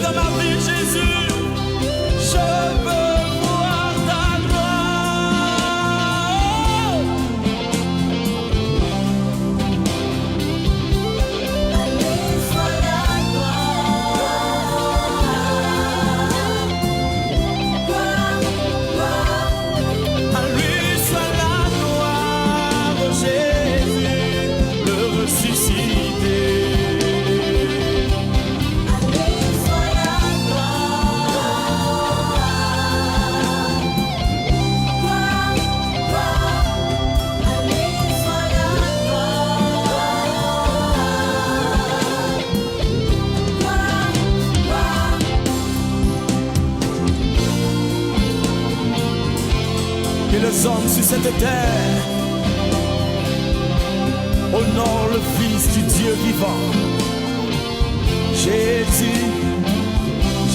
dans ma vie, Jésus. Je veux voir ta gloire. À lui soit la gloire. À lui soit la gloire, Jésus, le ressuscité. À lui soit la Que les hommes sur cette terre honorent le Fils du Dieu vivant. Jésus,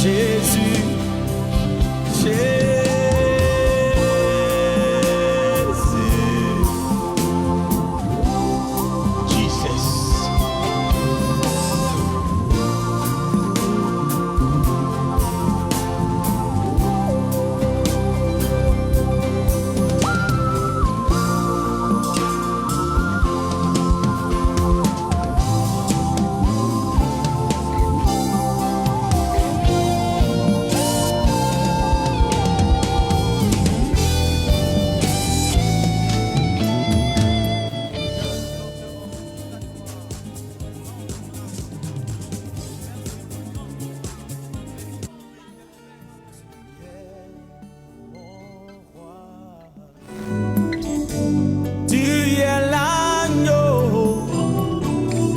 Jésus, Jésus. Jesus. Tu es l'agneau,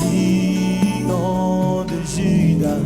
lion de Judas.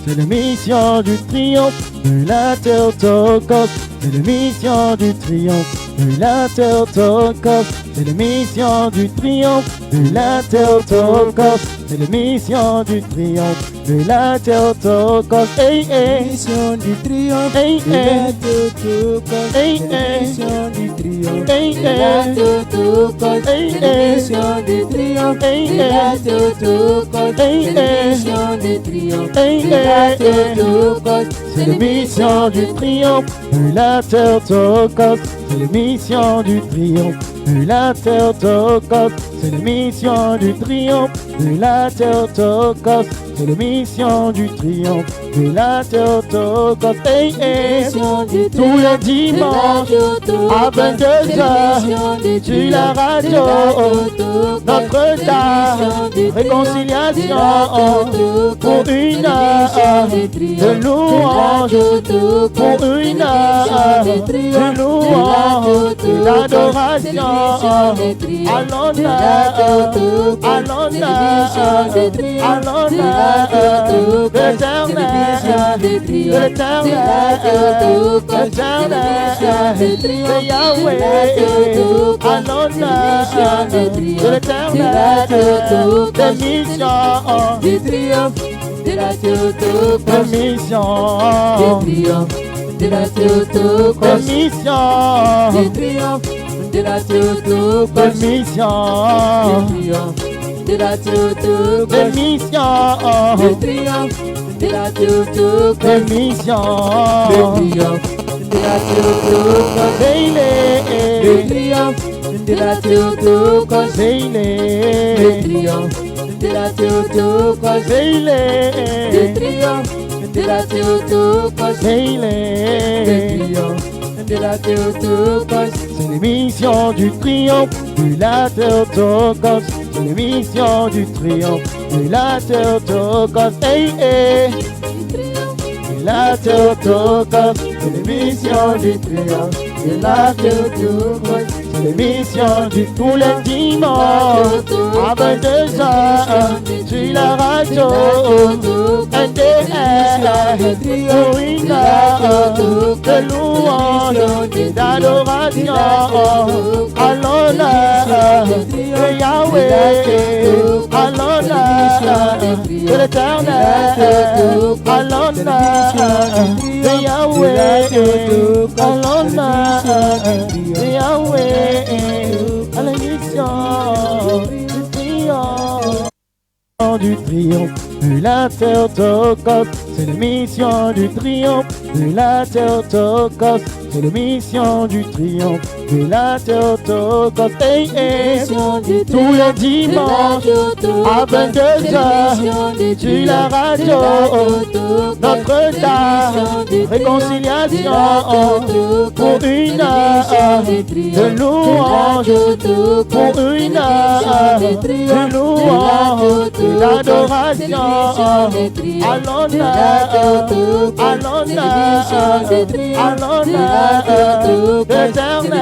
C'est la mission du triomphe de la Théotokos. C'est la mission du triomphe de la Théotokos. C'est la mission du triomphe de la Théotokos. C'est la mission du triomphe de la Théotokos. Hey, hey. Mission du triomphe Hey, de hey. la Théotokos. Hey, C'est la hey. mission du triomphe Hey, de la hey. Théotokos. Hey, C'est la hey. mission du triomphe Hey, de la hey. Théotokos. Hey, C'est la hey. mission du triomphe Hey, de la hey. Théotokos. C'est la mission du triomphe de la Théotokos. C'est la mission du triomphe de la Théotokos. C'est la mission du triomphe de la Théotokos. C'est la mission du triomphe de la Théotokos. Hey, hey. Mission du Tous les triomphe dimanches de la Théotokos. à 22h Mission du sur la triomphe radio de la Théotokos. Notre-Dame Réconciliation pour une heure de louange, pour une heure de louange et d'adoration à l'honneur, à l'honneur, à l'honneur l'éternel, de Yahweh, à l'honneur de l'éternel, de mission, du triomphe de la Théotokos. de mission, Du triomphe de la de Théotokos. mission, Du triomphe de la Théotokos. de mission, Du triomphe de la de Théotokos. mission, Du triomphe de la Théotokos. de mission, Du triomphe de la Théotokos. Veille, Du triomphe de la Théotokos. Du veille, triomphe de la Théotokos. Du veille, triomphe de la Théotokos. Du veille. triomphe de la Théotokos. C'est l'émission du triomphe de la Théotokos. C'est l'émission du triomphe de la Théotokos. Hey, hey. De la Théotokos. C'est l'émission du triomphe de la Théotokos. c'est l'émission du tous les dimanches à 22h sur la radio NDR pour une heure de louange et d'adoration à l'honneur de Yahweh, à l'honneur de l'Éternel, à l'honneur de Yahweh, à l'honneur de Yahweh, à l'émission du triomphe de la Théotokos, c'est l'émission du triomphe de la Théotokos, c'est l'émission du triomphe de la Théotokos. Hey, hey, tous les dimanches à 22h sur la radio Notre-Dame, réconciliation pour une heure de louange, pour une heure de louange et d'adoration à l'honneur, à l'honneur, à l'honneur de l'Éternel,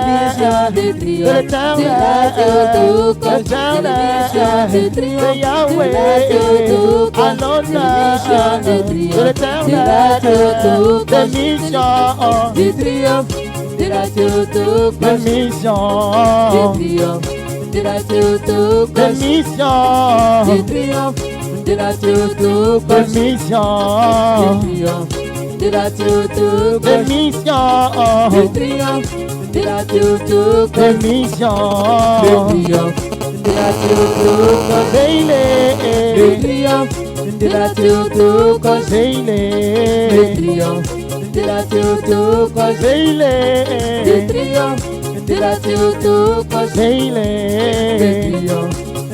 de l'Éternel, de Yahweh, à l'honneur de l'Éternel, de mission, du triomphe de la Théotokos, de mission, du triomphe de la Théotokos, de mission, du triomphe de la Théotokos, de mission, du triomphe de la Théotokos, de mission, du triomphe de la Théotokos, de mission, du triomphe de la Théotokos, le triomphe de la Théotokos, le triomphe de la Théotokos, le triomphe de la Théotokos, le triomphe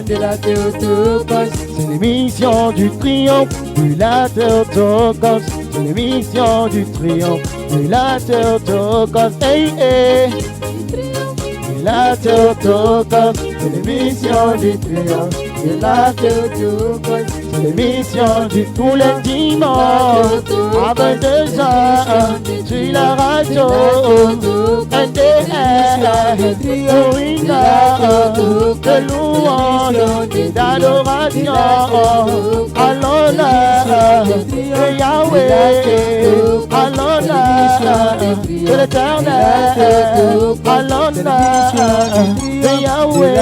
de la Théotokos. c'est l'émission du triomphe de la Théotokos, c'est l'émission du triomphe de la Théotokos. Hey, hey. De la Théotokos, c'est l'émission du triomphe de la Théotokos, c'est l'émission du tous les dimanches à 22h sur la radio NDR pour une heure de louange et d'adoration à l'honneur de Yahweh, à l'honneur de l'Éternel, à l'honneur de Yahweh,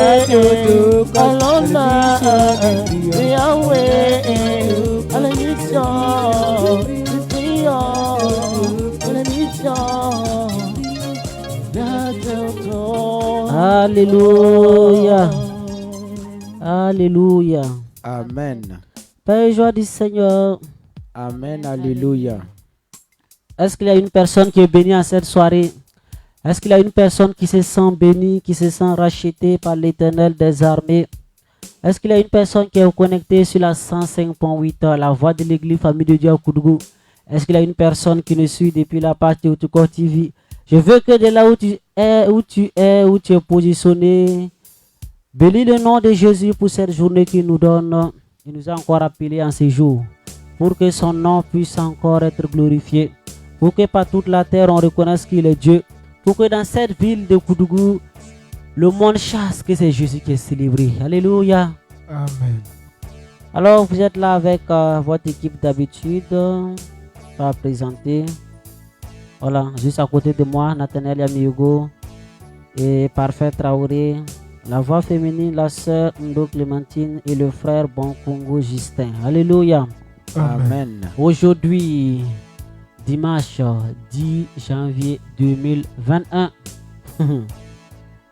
à l'honneur de Yahweh, à l'émission du triomphe, à l'émission de la Théotokos. Alléluia. Alléluia. Amen. Père et joie du Seigneur. Amen. Alléluia. Est-ce qu'il y a une personne qui est bénie à cette soirée? Est-ce qu'il y a une personne qui se sent bénie, qui se sent rachetée par l'Éternel des armées? Est-ce qu'il y a une personne qui est connectée sur la 105.8, la voix de l'église Famille de Dieu à Koudougou? Est-ce qu'il y a une personne qui nous suit depuis la page Théotokos TV? Je veux que de là où tu es positionné, bénis le nom de Jésus pour cette journée qu'il nous donne. Il nous a encore appelés en ce jour, pour que son nom puisse encore être glorifié, pour que par toute la terre on reconnaisse qu'il est Dieu, pour que dans cette ville de Koudougou, le monde chasse que c'est Jésus qui est célébré. Alléluia. Amen. Alors vous êtes là avec votre équipe d'habitude, à présenter. Voilà, juste à côté de moi, Nathaniel Yamiugo et Parfait Traoré, la voix féminine, la sœur Ndo Clémentine et le frère Bon Congo Justin. Alléluia. Amen. Aujourd'hui, dimanche 10 janvier 2021.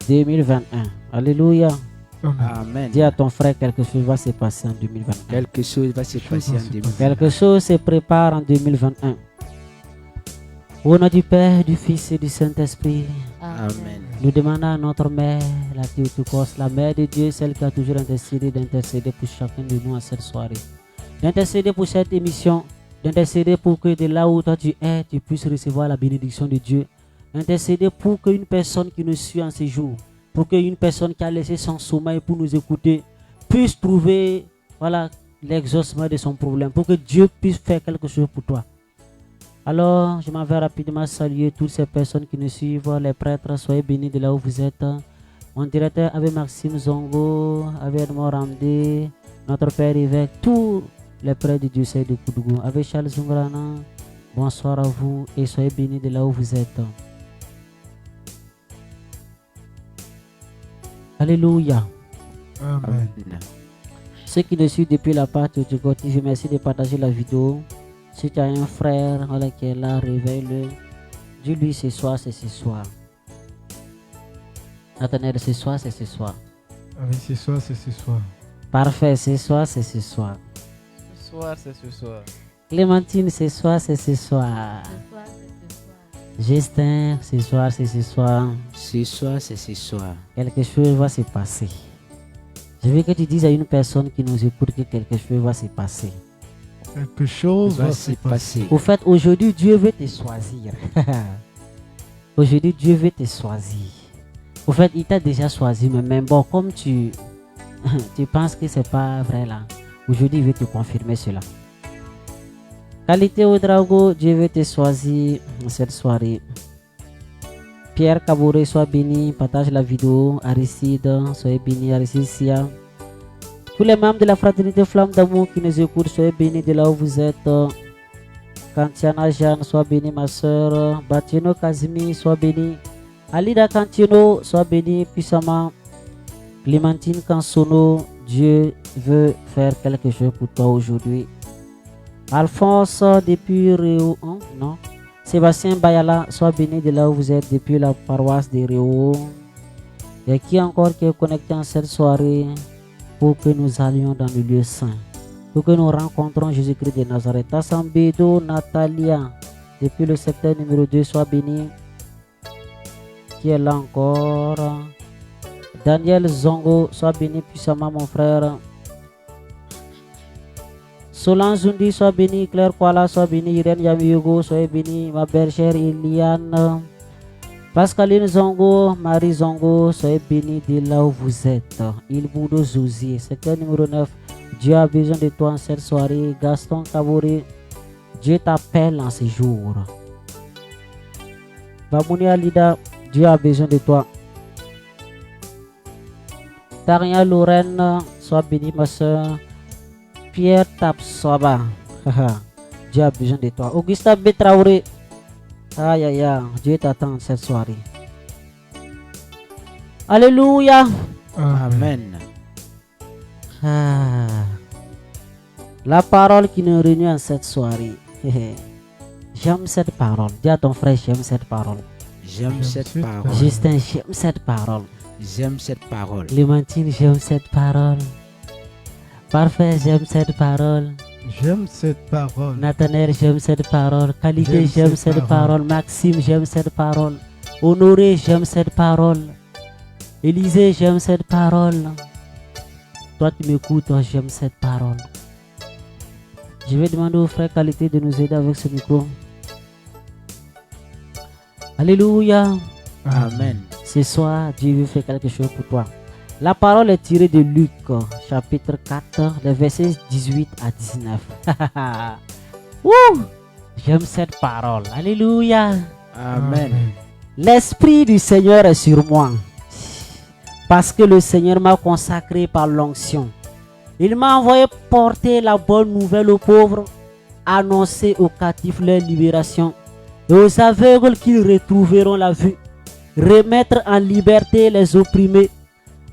2021. Alléluia. Amen. Dis à ton frère quelque chose va se passer en 2021. Quelque chose va se passer en 2021. Quelque chose se prépare en 2021. Au nom du Père, du Fils et du Saint-Esprit, Amen. nous demandons à notre Mère, la Théotokos, la Mère de Dieu, celle qui a toujours intercédé, d'intercéder pour chacun de nous à cette soirée. D'intercéder pour cette émission, d'intercéder pour que de là où toi tu es, tu puisses recevoir la bénédiction de Dieu. D'intercéder pour qu'une personne qui nous suit en ces jours, pour qu'une personne qui a laissé son sommeil pour nous écouter, puisse trouver l'exaucement de son problème, pour que Dieu puisse faire quelque chose pour toi. Alors, je m'en vais rapidement saluer toutes ces personnes qui nous suivent, les prêtres, soyez bénis de là où vous êtes. mon directeur Abbé Maxime Zongo, Abbé Edmond Ramdé, notre père évêque, tous les prêtres du diocèse de Koudougou, Abbé Charles Zungrana, bonsoir à vous et soyez bénis de là où vous êtes. Alléluia. Amen. Ceux qui nous suivent depuis la part du côté, je vous remercie de partager la vidéo. Si tu as un frère voilà, qui est là, réveille-le. Dis-lui ce soir, c'est ce soir. Nathanaël, ce soir, c'est ce soir. Oui, ce soir, c'est ce soir. Parfait, ce soir, c'est ce soir. Ce soir, c'est ce soir. Clémentine, ce soir, c'est ce soir. Justin, ce soir, c'est ce soir. Ce soir, c'est ce soir. Quelque chose va se passer. Je veux que tu dises à une personne qui nous écoute que quelque chose va se passer. Quelque chose Va va se se passer. passer. Au fait, aujourd'hui, Dieu veut te choisir. Aujourd'hui, Dieu veut te choisir. Au fait, il t'a déjà choisi, mais bon, comme tu penses que c'est pas vrai là, aujourd'hui, il veut te confirmer cela. Qualité au Drago, Dieu veut te choisir cette soirée. Pierre Kabouré, sois béni, partage la vidéo. Aristide, soyez béni, Aristide Sia. Tous les membres de la fraternité Flamme d'amour qui nous écoutent, soyez bénis de là où vous êtes. Kantiana Jeanne, sois béni ma soeur. Batino Kazimi, sois béni. Alida Cantino, sois béni puissamment. Clémentine Kansono, Dieu veut faire quelque chose pour toi aujourd'hui. Alphonse depuis Réo, non. Sébastien Bayala, sois béni de là où vous êtes depuis la paroisse de Réo. Et qui encore qui est connecté en cette soirée pour que nous allions dans le lieu saint, pour que nous rencontrons Jésus-Christ de Nazareth. Tassambedo Natalia, depuis le secteur numéro 2, sois béni. Qui est là encore? Daniel Zongo, sois béni puissamment mon frère. Solange Zundi, sois béni. Claire Kuala, sois béni. Irène Yamiyugo, sois béni. Ma belle chère Eliane. Pascaline Zongo, Marie Zongo, soyez bénis de là où vous êtes. Il Boudo Zouzi, secteur numéro 9. Dieu a besoin de toi en cette soirée. Gaston Kabouré, Dieu t'appelle en ce jour. Bamouni Alida, Dieu a besoin de toi. Taria Lorraine, sois béni ma soeur. Pierre Tapsoba, Dieu a besoin de toi. Augusta Betraoré, aïe aïe aïe, Dieu t'attend cette soirée. Alléluia. Amen. La parole qui nous réunit en cette soirée. J'aime cette parole. Dis à ton frère, j'aime cette parole. J'aime cette parole. Justin, j'aime cette parole. J'aime cette parole. Clémentine, j'aime cette parole. Parfait, j'aime cette parole. J'aime cette parole. Nathanaël, j'aime cette parole. Qualité, J'aime j'aime cette cette parole. parole. Maxime, j'aime cette parole. Honoré, j'aime cette parole. Élisée, j'aime cette parole. Toi, tu m'écoutes, toi, j'aime cette parole. Je vais demander au frère Qualité de nous aider avec ce micro. Alléluia. Amen. Ce soir, Dieu veut faire quelque chose pour toi. La parole est tirée de Luc, chapitre 4, les versets 18 à 19. Wouh! J'aime cette parole. Alléluia. Amen. L'Esprit du Seigneur est sur moi. Parce que le Seigneur m'a consacré par l'onction. Il m'a envoyé porter la bonne nouvelle aux pauvres, annoncer aux captifs leur libération et aux aveugles qu'ils retrouveront la vue, remettre en liberté les opprimés,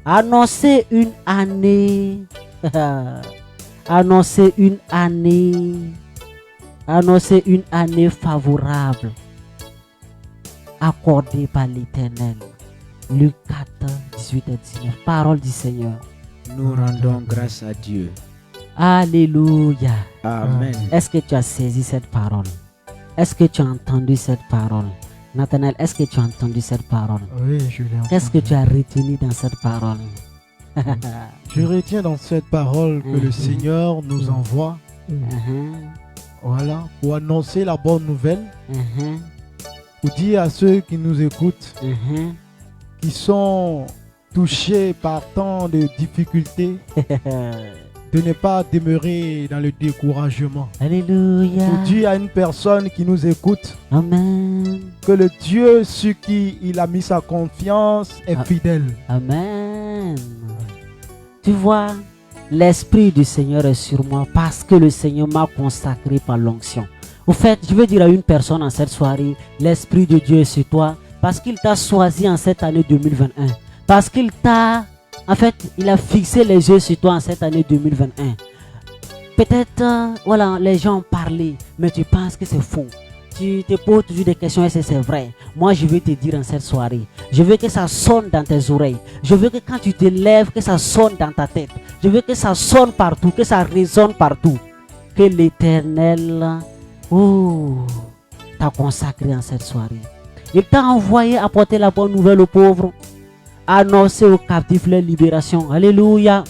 annoncer une année, annoncer une année favorable accordée par l'Éternel. Luc 4, 18 et 19. Parole du Seigneur. Nous rendons grâce à Dieu. Alléluia. Amen. Est-ce que tu as saisi cette parole? Est-ce que tu as entendu cette parole? Nathanaël, est-ce que tu as entendu cette parole? Oui, je l'ai entendu. Qu'est-ce que tu as retenu dans cette parole? Je retiens dans cette parole que le Seigneur nous envoie, voilà, pour annoncer la bonne nouvelle, pour dire à ceux qui nous écoutent, qui sont touchés par tant de difficultés, de ne pas demeurer dans le découragement. Alléluia. Pour dire à une personne qui nous écoute Amen. que le Dieu sur qui il a mis sa confiance est Ah. fidèle. Amen. Tu vois, l'Esprit du Seigneur est sur moi parce que le Seigneur m'a consacré par l'onction. Au fait, je veux dire à une personne en cette soirée, l'Esprit de Dieu est sur toi parce qu'il t'a choisi en cette année 2021. Parce qu'il t'a, en fait, il a fixé les yeux sur toi en cette année 2021. Peut-être, voilà, les gens ont parlé, mais tu penses que c'est faux. Tu te poses toujours des questions, est-ce que c'est vrai? Moi, je veux te dire en cette soirée, je veux que ça sonne dans tes oreilles. Je veux que quand tu te lèves, que ça sonne dans ta tête. Je veux que ça sonne partout, que ça résonne partout. Que l'Éternel t'a consacré en cette soirée. Il t'a envoyé apporter la bonne nouvelle aux pauvres, annoncer aux captifs leur libération. Alléluia.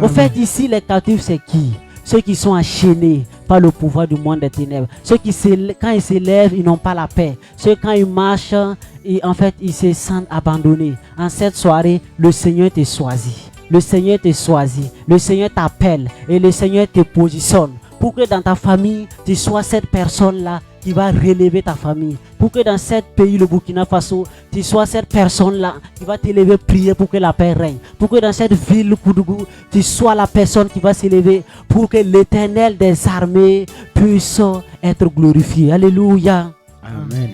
Au fait, ici, les captifs, c'est qui? Ceux qui sont enchaînés par le pouvoir du monde des ténèbres. Ceux qui, quand ils se lèvent, ils n'ont pas la paix. Ceux, quand ils marchent, en fait, ils se sentent abandonnés. En cette soirée, le Seigneur te choisit. Le Seigneur te choisit. Le Seigneur t'appelle. Et le Seigneur te positionne. Pour que dans ta famille, tu sois cette personne-là qui va relever ta famille. Pour que dans ce pays, le Burkina Faso, tu sois cette personne-là qui va t'élever, prier pour que la paix règne. Pour que dans cette ville, le Koudougou, tu sois la personne qui va s'élever pour que l'Éternel des armées puisse être glorifié. Alléluia. Amen.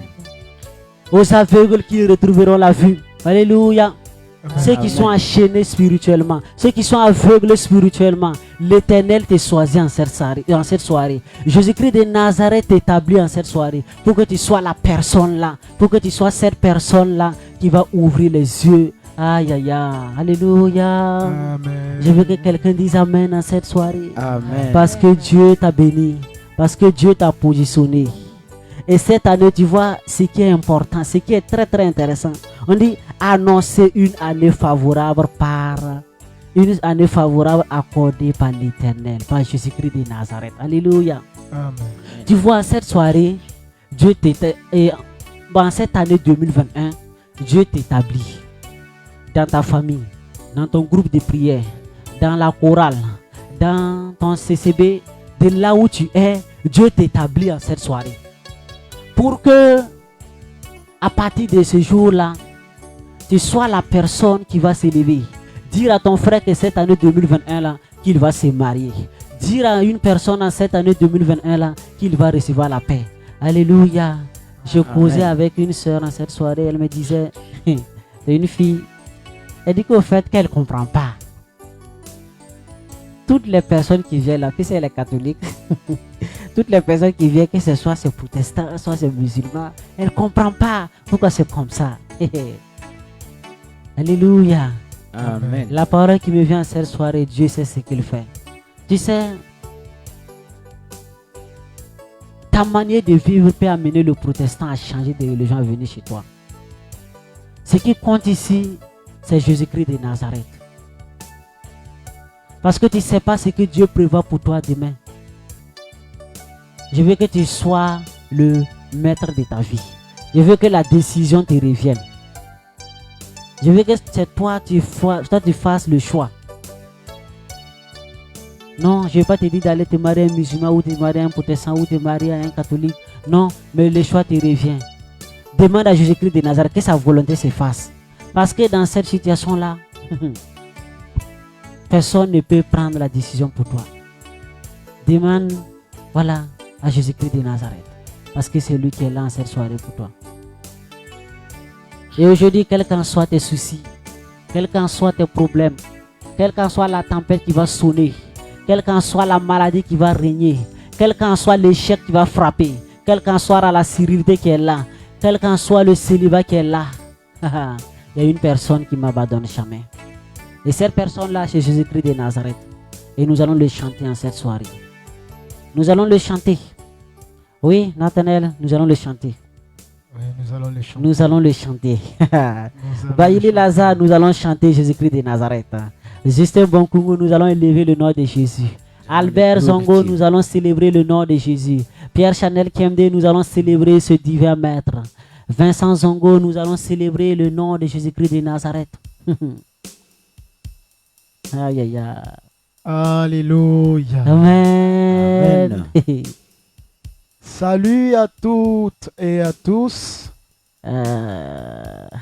Aux aveugles qui retrouveront la vue. Alléluia. Ceux qui sont enchaînés spirituellement, ceux qui sont aveugles spirituellement, l'Éternel te choisit en cette soirée. Jésus-Christ de Nazareth t'établit en cette soirée pour que tu sois la personne là, pour que tu sois cette personne là qui va ouvrir les yeux. Aïe aïe aïe, alléluia. Amen. Je veux que quelqu'un dise Amen en cette soirée. Amen. Parce que Dieu t'a béni, parce que Dieu t'a positionné. Et cette année, tu vois, ce qui est important, ce qui est très très intéressant, on dit annoncer une année favorable accordée par l'Éternel, par Jésus-Christ de Nazareth. Alléluia. Amen. Tu vois, cette soirée, Dieu dans cette année 2021, Dieu t'établit dans ta famille, dans ton groupe de prière, dans la chorale, dans ton CCB, de là où tu es, Dieu t'établit en cette soirée. Pour que, à partir de ce jour-là, tu sois la personne qui va s'élever. Dire à ton frère que cette année 2021-là, qu'il va se marier. Dire à une personne en cette année 2021-là, qu'il va recevoir la paix. Alléluia. Je causais avec une soeur en cette soirée, elle me disait, c'est une fille, elle dit qu'au fait qu'elle ne comprend pas. Toutes les personnes qui viennent là, que c'est les catholiques, toutes les personnes qui viennent, que ce soit ces protestants, soit ces musulmans, elles ne comprennent pas pourquoi c'est comme ça. Alléluia. Amen. La parole qui me vient cette soirée, Dieu sait ce qu'il fait. Tu sais, ta manière de vivre peut amener le protestant à changer de religion, à venir chez toi. Ce qui compte ici, c'est Jésus-Christ de Nazareth. Parce que tu ne sais pas ce que Dieu prévoit pour toi demain. Je veux que tu sois le maître de ta vie. Je veux que la décision te revienne. Je veux que c'est toi tu fasses le choix. Non, je ne vais pas te dire d'aller te marier à un musulman ou te marier à un protestant ou te marier à un catholique. Non, mais le choix te revient. Demande à Jésus-Christ de Nazareth que sa volonté se fasse. Parce que dans cette situation-là, personne ne peut prendre la décision pour toi. Demande, voilà, à Jésus-Christ de Nazareth. Parce que c'est lui qui est là en cette soirée pour toi. Et aujourd'hui, quels qu'en soient tes soucis, quels qu'en soient tes problèmes, quelle qu'en soit la tempête qui va sonner, quelle qu'en soit la maladie qui va régner, quel qu'en soit l'échec qui va frapper, quelle qu'en soit la sérénité qui est là, quel qu'en soit le célibat qui est là, il y a une personne qui m'abandonne jamais. Et cette personne-là, c'est Jésus-Christ de Nazareth. Et nous allons le chanter en cette soirée. Nous allons le chanter. Oui, Nathanaël, nous allons le chanter. Oui, nous allons le chanter. Nous allons le chanter. Baïli Lazare, nous allons chanter Jésus-Christ de Nazareth. Justin Bonkungu, nous allons élever le nom de Jésus. Albert Zongo, nous allons célébrer le nom de Jésus. Pierre Chanel Kemde, nous allons célébrer ce divin maître. Vincent Zongo, nous allons célébrer le nom de Jésus-Christ de Nazareth. Aïe, aïe, aïe. Alléluia. Amen. Salut à toutes et à tous.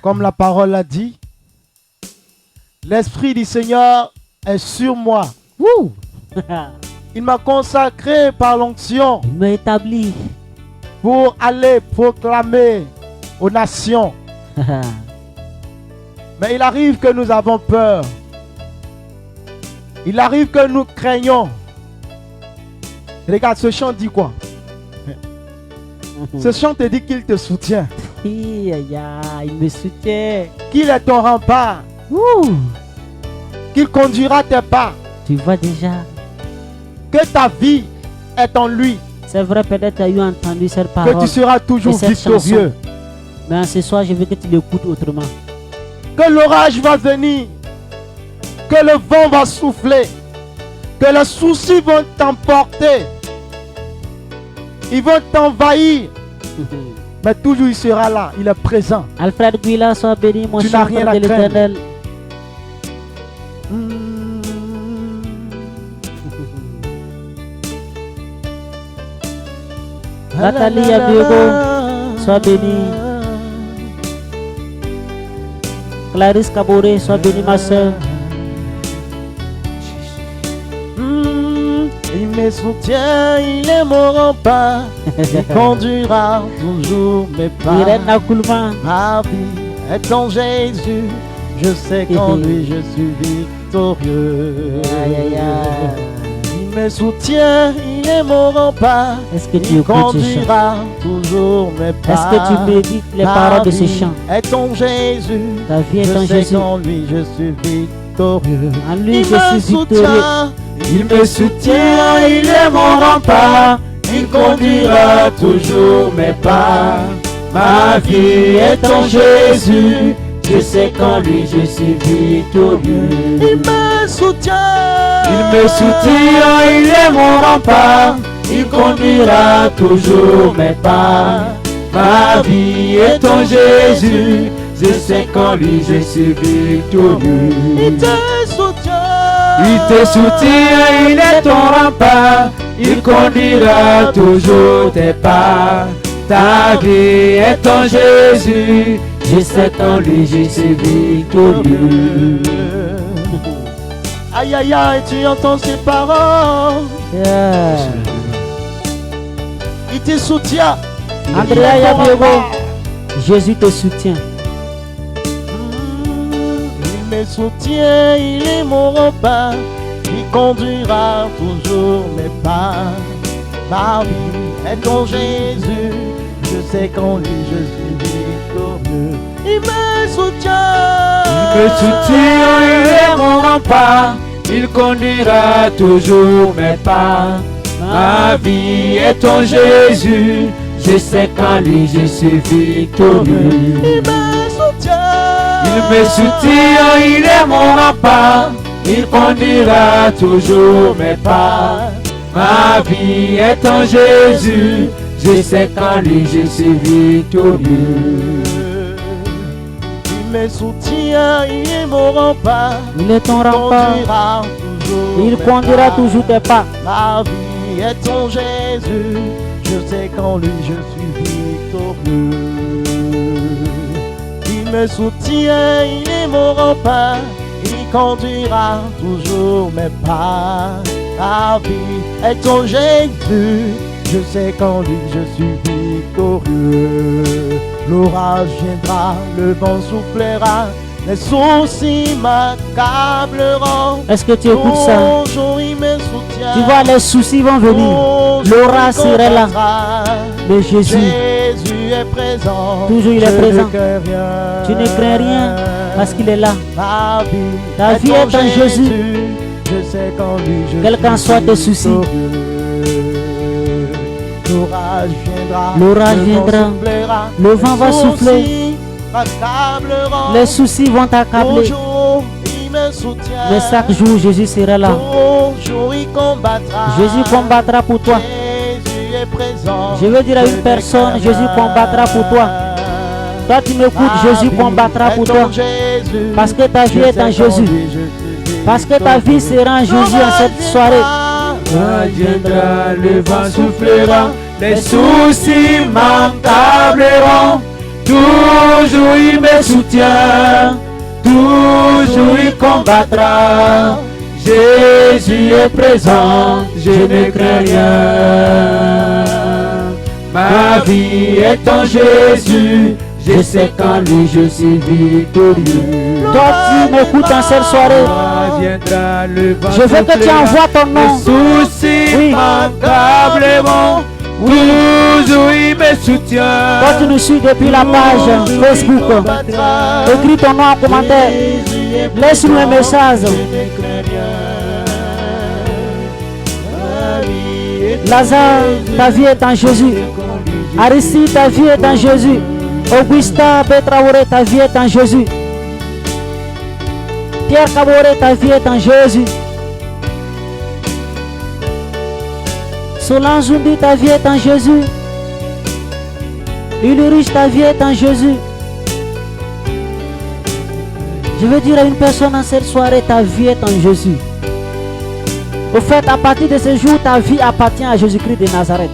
Comme la parole l'a dit, l'Esprit du Seigneur est sur moi. Wouh. Il m'a consacré par l'onction Il m'a établi. pour aller proclamer aux nations. Mais il arrive que nous avons peur. Il arrive que nous craignons. Regarde, ce chant dit quoi? Ce chant te dit qu'il te soutient. Aïe, aïe, aïe, il me soutient. Qu'il est ton rempart. Ouh. Qu'il conduira tes pas. Tu vois déjà. Que ta vie est en lui. C'est vrai, peut-être tu as eu entendu cette Que parole. tu seras toujours Et cette victorieux. Mais ce soir, je veux que tu l'écoutes autrement. Que l'orage va venir. Que le vent va souffler. Que les soucis vont t'emporter. Ils vont t'envahir. Mais toujours il sera là. Il est présent. Alfred Guilla, sois béni, mon Tu n'as cher rien frère à de craindre. l'Éternel. Nathalie Abiego, sois bénie. Clarisse Kabore, sois bénie, ma soeur. Il me soutient, il est mon rempart. Il conduira toujours mes pas. Irène Nakoulman, Ma vie est en Jésus. Je sais qu'en lui je suis victorieux. aïe aïe aïe. Il me soutient, il est mon rempart. Est-ce que tu Il écoutes ce chant? conduira toujours mes pas. Est-ce que tu médites les Ma paroles de ce vie chant? est en Jésus. Ta vie est en Je sais Jésus. qu'en lui je suis victorieux. En lui, Il je me suis victorieux. soutient, il me soutient, il est mon rempart. Il conduira toujours mes pas. Ma vie est en Jésus. Je sais qu'en lui, je suis victorieux. Il me soutient, Il me soutient, il est mon rempart. Il conduira toujours mes pas. Ma vie est en Jésus. Je sais qu'en lui je suis victorieux. il te soutient. Il te soutient, il est ton rempart. Il conduira toujours tes pas. Ta vie est en Jésus. Je sais qu'en lui je suis victorieux. Aïe aïe aïe, tu entends ces paroles. Yeah. Il te soutient. Andrea Yabiego, Jésus te soutient. Il me soutient, il est mon rempart. Il conduira toujours mes pas. Ma vie est en Jésus. Je sais qu'en lui je suis victorieux. Il me soutient. Il me soutient, il est mon rempart. Il conduira toujours mes pas. Ma vie est en Jésus. Je sais qu'en lui je suis victorieux. Il me soutient. Il me soutient, il est mon rempart. Il conduira toujours mes pas. Ma vie est en Jésus. Je sais qu'en lui je suis victorieux. Il me soutient, il est mon rempart. Il est ton rempart. Il mes conduira pas. toujours tes pas. Ma vie est en Jésus. Je sais qu'en lui je suis victorieux. Il me soutient, il est mon rempart. Il conduira toujours mes pas. Ma vie est en Jésus. Je sais qu'en lui je suis victorieux. L'orage viendra, le vent soufflera, les soucis m'accableront. Est-ce que tu écoutes ça? Bonjour, il me soutient. Tu vois, les soucis vont venir. L'orage serait là. Mais Jésus, Jésus est présent. Toujours il est Je présent. ne crains rien. tu ne crains rien parce qu'il est là. Ma vie Ta vie est en Jésus. Je sais qu'en lui je Quels qu'en suis soient tes soucis. victorieux. L'orage viendra. L'orage le vent viendra. soufflera, Le vent les va souffler. soucis m'accableront. Les soucis vont t'accabler. Toujours, il me soutient. Mais chaque jour, Jésus sera là. Toujours, il combattra. Jésus combattra pour toi. Jésus est présent. Je veux dire à une personne, Jésus combattra pour toi. Toi, tu m'écoutes, Jésus combattra pour toi. Parce que ta vie est en Jésus. Parce que ta vie sera en Jésus en cette soirée. Quand viendra, le vent soufflera, les soucis m'encableront. Toujours il me soutient, toujours il combattra. Jésus est présent, je ne crains rien. Ma vie est en Jésus, je sais qu'en lui je suis victorieux. Toi tu m'écoutes en cette soirée. Quand viendra le vent Je veux que tu soufflera, envoies ton nom. les soucis Oui. m'encableront. Toujours il me soutient. Toi tu nous suis depuis la page Facebook. Écris ton nom en commentaire. Laisse-nous un message. Lazare, ta vie est en Jésus. Aristide, ta vie est en Jésus. Augusta Betraoré, ta vie est en Jésus. Pierre Kaboré, ta vie est en Jésus. Solange Zumbi, ta vie est en Jésus. Ulrich, ta vie est en Jésus. Je veux dire à une personne en cette soirée, ta vie est en Jésus. Au fait, à partir de ce jour, ta vie appartient à Jésus-Christ de Nazareth.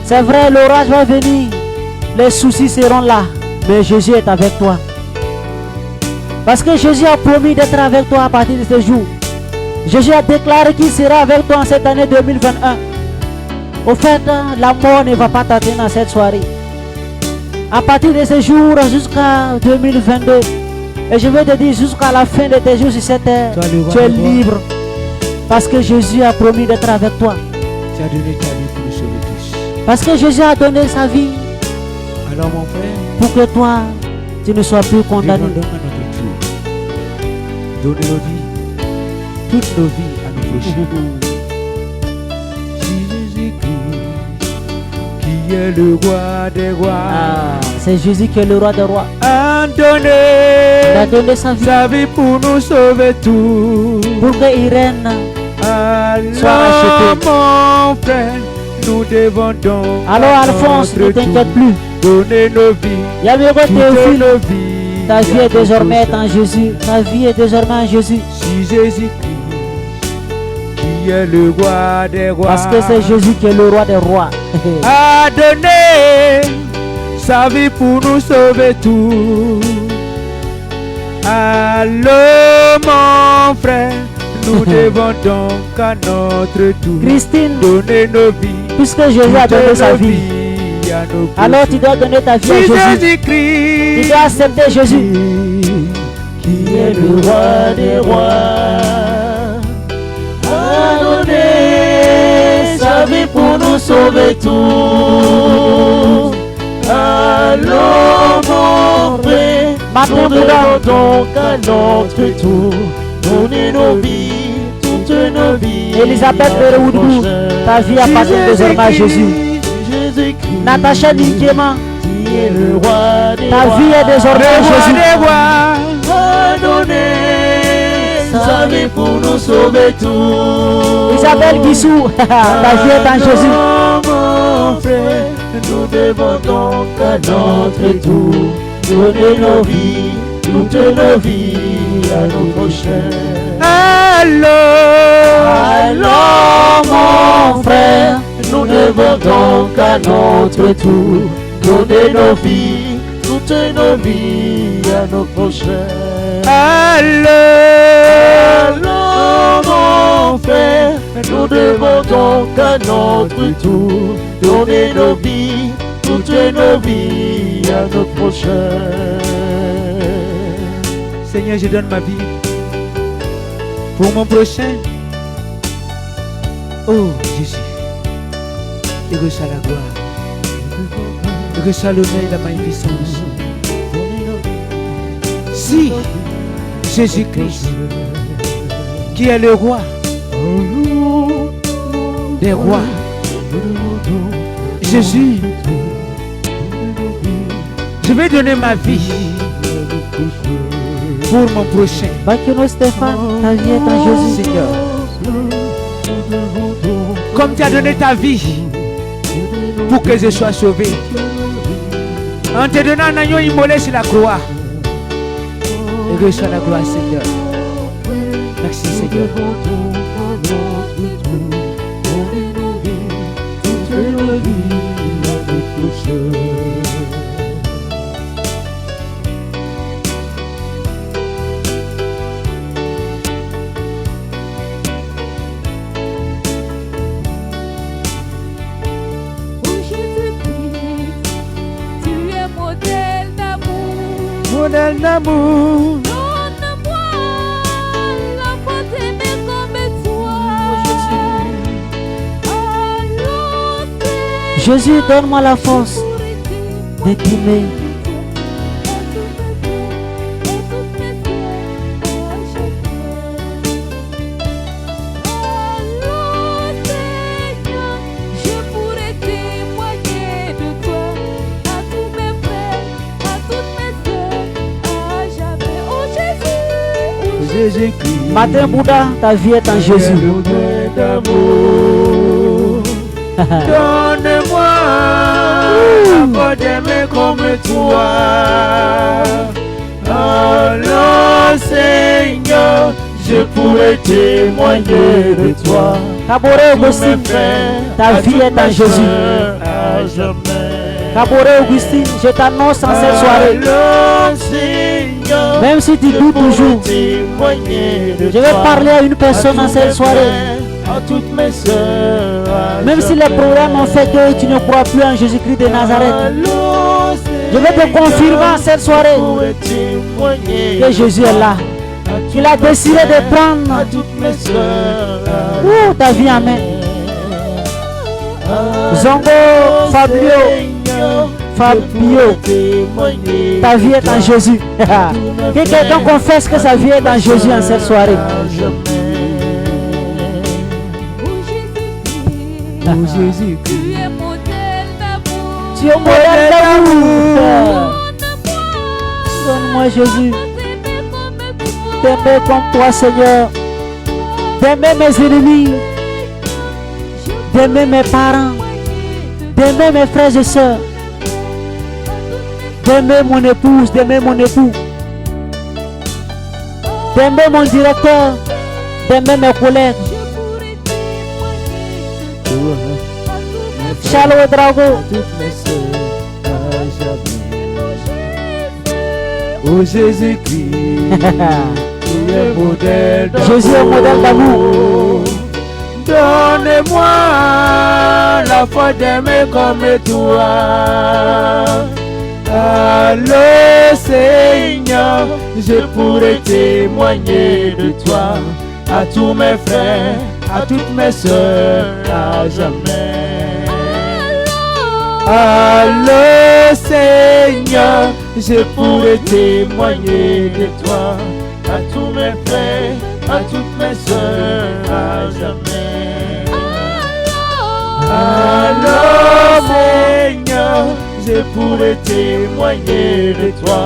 C'est vrai, l'orage va venir, les soucis seront là, mais Jésus est avec toi. Parce que Jésus a promis d'être avec toi à partir de ce jour. Jésus a déclaré qu'il sera avec toi en cette année 2021. Au fait, la mort ne va pas t'atteindre dans cette soirée. À partir de ce jour jusqu'à 2022, et je veux te dire jusqu'à la fin de tes jours sur cette terre, tu es libre. Parce que Jésus a promis d'être avec toi. Tu as donné ta vie pour nous sauver tous. Parce que Jésus a donné sa vie Alors mon frère, pour que toi, tu ne sois plus condamné. demandons à notre tour. Donnez nos vies, toutes nos vies à nos prochains. Jésus-Christ, qui est le roi des rois, C'est Jésus qui est le roi des rois. a Il a donné donné sa vie sa vie pour nous sauver tous. pour qu'il règne. Sois Alors racheté. mon frère, nous devons donc Alors à Alphonse, ne notre t'inquiète tour plus. donner nos vies, Yamiro toutes Théophile, nos vies. ta vie à est nos désormais prochains. en Jésus. Ta vie est désormais en Jésus. Si Jésus-Christ, qui est le roi des rois, Parce que c'est Jésus qui est le roi des rois. a donné sa vie pour nous sauver tous. Alors mon frère, nous devons donc à notre tour Christine, donner nos vies, puisque Jésus a donné sa vie, à nos alors tu prochains. dois donner ta vie à Si Jésus. Tu Jésus-Christ, dois accepter Jésus. qui est le roi des rois, a donné sa vie pour nous sauver tous. Alors mon frère, Matin, nous Bouddha. devons donc à notre tour donner nos vies, toutes nos vies. Elisabeth Bereoudou, ta vie appartient désormais à Jésus. Jésus-Christ, Natacha Ninkema, qui est le roi des ta rois, vie est désormais le à roi Jésus. des rois, a donné sa vie pour nous sauver tous. Isabelle Guissou, ta vie est en Jésus. Mon frère, nous devons donc à notre tour donner nos vies, toutes nos vies à nos prochains. Alors mon frère, nous devons donc à notre tour donner nos vies, toutes nos vies à nos prochains. Alors mon frère, nous devons donc à notre tour donner nos vies, toutes nos vies à nos prochains. Seigneur, je donne ma vie pour mon prochain. Oh Jésus, et reçois la gloire, et reçois l'honneur et la magnificence. Si Jésus-Christ, qui est le roi des rois, Jésus, je vais donner ma vie pour mon prochain. Bakino Stéphane, ta vie est en Jésus. Seigneur, comme tu as donné ta vie pour que je sois sauvé, en te donnant un agneau immolé sur la croix, et reçois la gloire, Seigneur. Merci Seigneur. Modèle d'amour, Donne-moi la force d'aimer comme toi. Allons, Jésus, donne-moi la force de t'aimer. Jésus-Christ. Matin Bouddha, ta vie est en Jésus. Modèle d'amour, donne-moi la force d'aimer comme toi. Alors Seigneur, je pourrais témoigner de toi. Caboret Augustine, ta vie est en Jésus. À jamais. Caboret Augustine, je t'annonce en cette soirée. Alors Seigneur, Même si tu doutes toujours, témoigner de je vais toi. parler à une personne en cette soirée. À toutes mes sœurs, Même si les problèmes ont fait que tu ne crois plus en Jésus-Christ de Nazareth, je vais te confirmer en cette soirée que Jésus est là. Qu'il a décidé de prendre ta vie en main. Zongo, Fabio, ta vie est en Jésus. Que quelqu'un confesse que sa vie est en Jésus en cette soirée. Jésus, tu es modèle d'amour. Tu es modèle d'amour. Donne-moi Jésus. T'aimer comme toi Seigneur. D'aimer mes ennemis. D'aimer mes parents. D'aimer mes frères et sœurs. D'aimer mon épouse. D'aimer mon époux. D'aimer mon directeur. D'aimer mes collègues. Shalom Drago. Oh Jésus-Christ, tu es modèle d'amour. Jésus est modèle d'amour. Donne-moi la foi d'aimer comme toi. Allô Seigneur, je pourrais témoigner de toi à tous mes frères, à toutes mes sœurs, à jamais. Allô Seigneur, je pourrais témoigner de toi à tous mes frères, à toutes mes sœurs, à jamais. Allô Seigneur, je pourrais témoigner de toi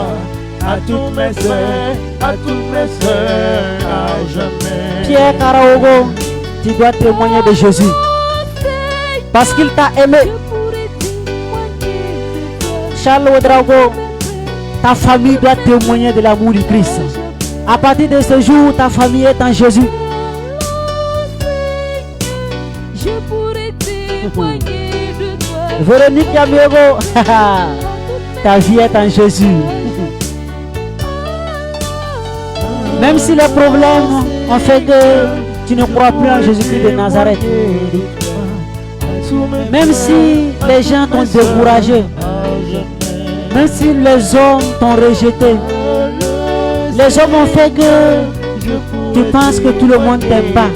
à toutes mes sœurs, à toutes mes sœurs, à jamais. Pierre Karaogo, tu dois témoigner de Jésus. Parce qu'il t'a aimé. Charles Ouedraogo, ta famille doit témoigner de l'amour du Christ. À partir de ce jour, ta famille est en Jésus. Je pourrais témoigner de toi. Véronique Yamiego, ta vie est en Jésus. Même si les problèmes ont fait que tu ne crois plus en Jésus-Christ de Nazareth. Même si les gens t'ont découragé. Même si les hommes t'ont rejeté. Les hommes ont fait que tu penses que tout le monde t'aime pas.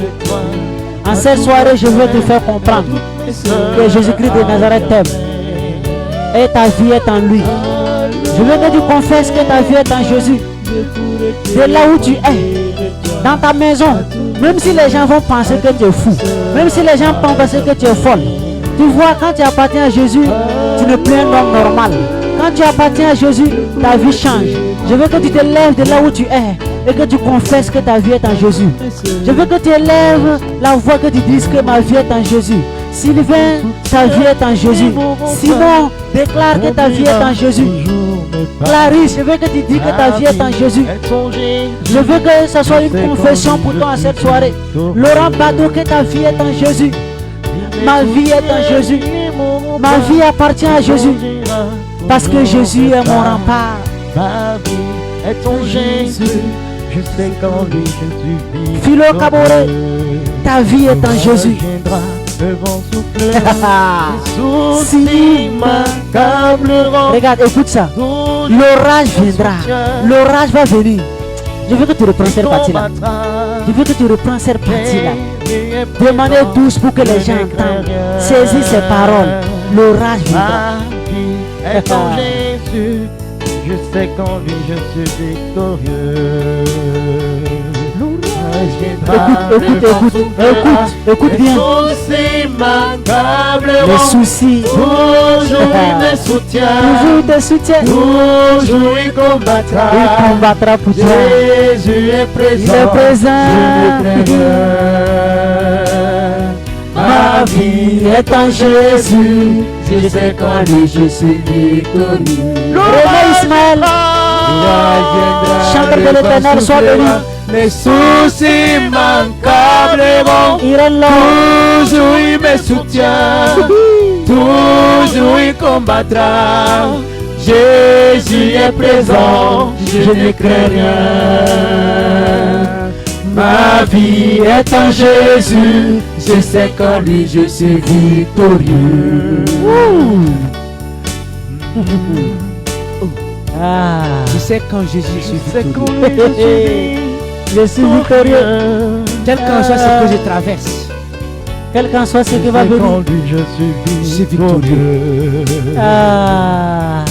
En cette soirée, je veux te faire comprendre que Jésus-Christ de Nazareth t'aime. Et ta vie est en lui. Je veux que tu confesses que ta vie est en Jésus. De là où tu es, dans ta maison, même si les gens vont penser que tu es fou, même si les gens vont penser que tu es folle, tu vois, quand tu appartiens à Jésus, tu n'es plus un homme normal. Quand tu appartiens à Jésus, ta vie change. Je veux que tu te lèves de là où tu es et que tu confesses que ta vie est en Jésus. Je veux que tu élèves la voix, que tu dises que ma vie est en Jésus. Sylvain, ta vie est en Jésus. Simon, déclare que ta vie est en Jésus. Clarisse, je veux que tu dis que ta vie est en Jésus. Je veux que ce soit une confession pour toi en cette soirée. Laurent Bado, que ta vie est en Jésus. Ma vie est en Jésus. Ma vie appartient à Jésus. Parce que Jésus est mon rempart. Ma vie est en Jésus. Je sais qu'en lui je suis vivant. Philo Kabore, ta vie est en Jésus. Le vent souffle, soucis m'accableront. Regarde, écoute ça. L'orage viendra. L'orage va venir. Je veux que tu reprends cette partie-là. Je veux que tu reprends cette partie-là. Demandez douce pour que les gens entendent. Saisis ces paroles. L'orage viendra. Ma vie est en Jésus. Je sais qu'en lui je suis victorieux. Écoute bien. Les soucis. Toujours il me soutient. Toujours te soutient. Toujours il combattra. Il combattra pour toi. Jésus est présent. Il est présent. Ma vie est en Jésus. Je sais qu'en lui je suis victorieux. Réveille Ismaël. Chanteur de l'Éternel, sois béni. Les soucis m'accableront. Irène Toujours il me soutient. Toujours il combattra. Jésus est présent. Je ne crains rien. Ma vie est en Jésus. Je sais qu'en lui je suis victorieux. Ah. Je sais qu'en Jésus je suis victorieux. Je suis victorieux. Quel qu'en soit ce que je traverse, Quel qu'en soit ce qui va venir. Qu'en lui je suis victorieux. Ah.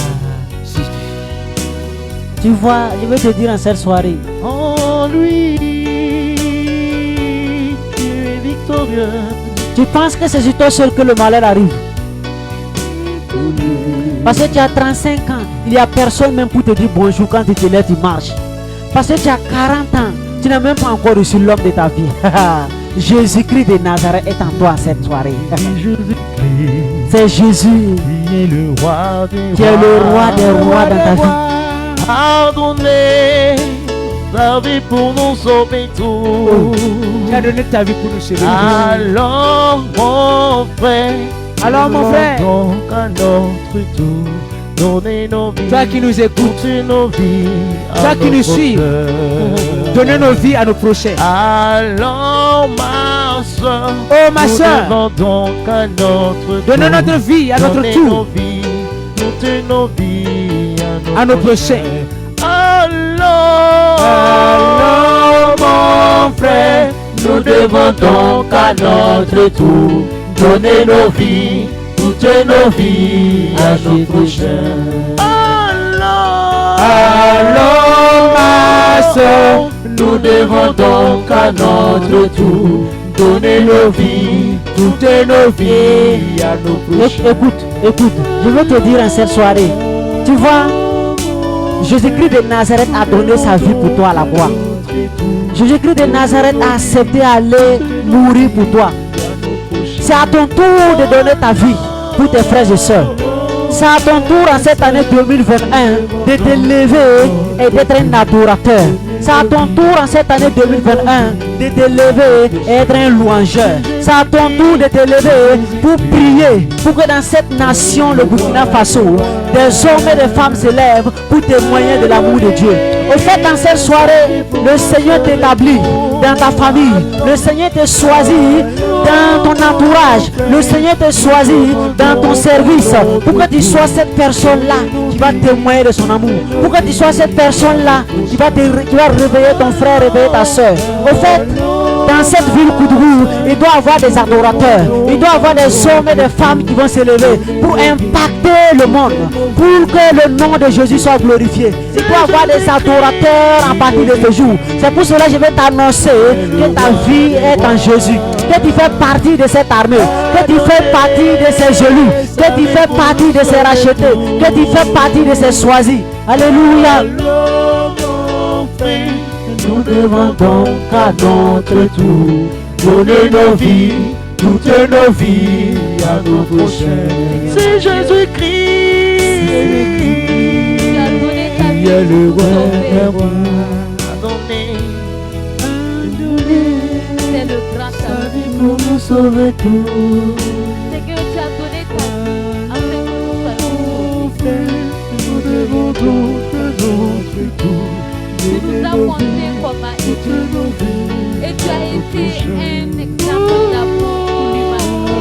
Tu vois, je vais te dire en cette soirée. En lui tu es victorieux. Tu penses que c'est sur toi seul que le malheur arrive. Parce que tu as 35 ans, il n'y a personne même pour te dire bonjour quand tu te lèves, tu marches. Parce que tu as 40 ans, tu n'as même pas encore reçu l'homme de ta vie. Jésus-Christ de Nazareth est en toi cette soirée. C'est Jésus Qui est le roi des qui est le roi des rois dans ta vie. Pardonnez ta vie pour nous sauver tous. tu as donné ta vie pour nous sauver. Alors mon frère, Alors mon frère, donc à notre tour, donnez nos vies. toi qui nous écoutes, Toutes nos vies. toi qui nous suis, donnez nos vies à nos prochains. Alors ma soeur, Oh ma nous soeur, devons donc à notre donnez notre vie à notre Donnez tour nos vies, toutes nos vies à nos prochains. Alors mon frère, nous devons donc à notre tour donner nos vies, toutes nos vies à nos prochains. Alors ma soeur, nous devons donc à notre tour donner nos vies, toutes nos vies à nos prochains. Écoute, je veux te dire en cette soirée. Tu vois, Jésus-Christ de Nazareth a donné sa vie pour toi à la croix. Jésus-Christ de Nazareth a accepté d'aller mourir pour toi. C'est à ton tour de donner ta vie pour tes frères et sœurs. C'est à ton tour en cette année 2021 de te lever et d'être un adorateur. C'est à ton tour en cette année 2021 de te lever et être un louangeur. C'est à ton tour de te lever pour prier, pour que dans cette nation, le Burkina Faso, des hommes et des femmes se lèvent pour témoigner de l'amour de Dieu. Au fait, dans cette soirée, le Seigneur t'établit dans ta famille. Le Seigneur te choisit dans ton entourage. Le Seigneur te choisit dans ton service. Pour que tu sois cette personne-là qui va témoigner de son amour. Pour que tu sois cette personne-là qui va réveiller ton frère, réveiller ta soeur. Au fait, dans cette ville Koudrou, il doit y avoir des adorateurs. Il doit y avoir des hommes et des femmes qui vont se lever pour impacter le monde. Pour que le nom de Jésus soit glorifié. Il doit y avoir des adorateurs à partir de ce jour. C'est pour cela que je vais t'annoncer que ta vie est en Jésus. Que tu fais partie de cette armée. Que tu fais partie de ces élus. Que tu fais partie de ces rachetés. Que tu fais partie de ces choisis. Alléluia. Nous devons donc à notre tour donner nos vies, toutes nos vies à nos prochains. C'est Jésus-Christ es le roi des rois. C'est le grand amour. Pour nous sauver tous. Seigneur, tu as donné ta vie afin que nous soyons sauvés. Nous devons tout de notre tout. Tu nous as montré comment aimer. Et tu as été un exemple d'amour pour l'humanité.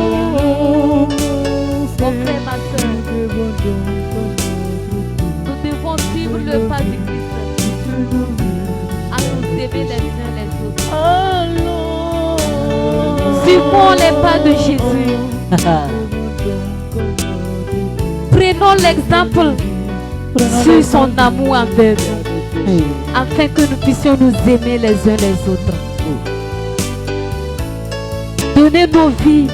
Mon frère, ma soeur, nous devons suivre le pas du Christ, à nous aimer les uns les autres. Suivons les pas de Jésus. Prenons l'exemple sur son amour envers nous, afin que nous puissions nous aimer les uns les autres. Donnez nos vies.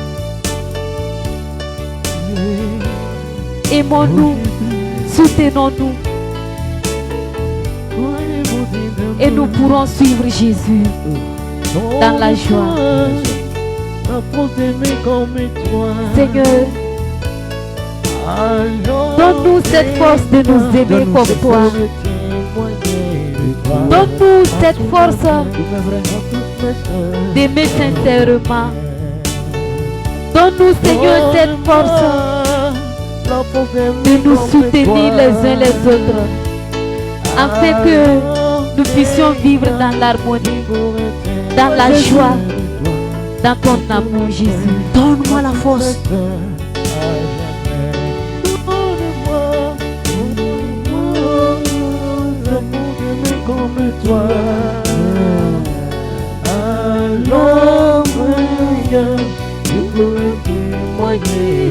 Aimons-nous, soutenons-nous et nous pourrons suivre Jésus dans la joie. Seigneur, donne-nous cette force de nous aimer comme toi. Donne-nous cette force d'aimer sincèrement. Donne-nous, Seigneur, cette force de nous soutenir les uns les autres, afin que nous puissions vivre dans l'harmonie, dans la joie, dans ton amour, Jésus. Donne-moi la force.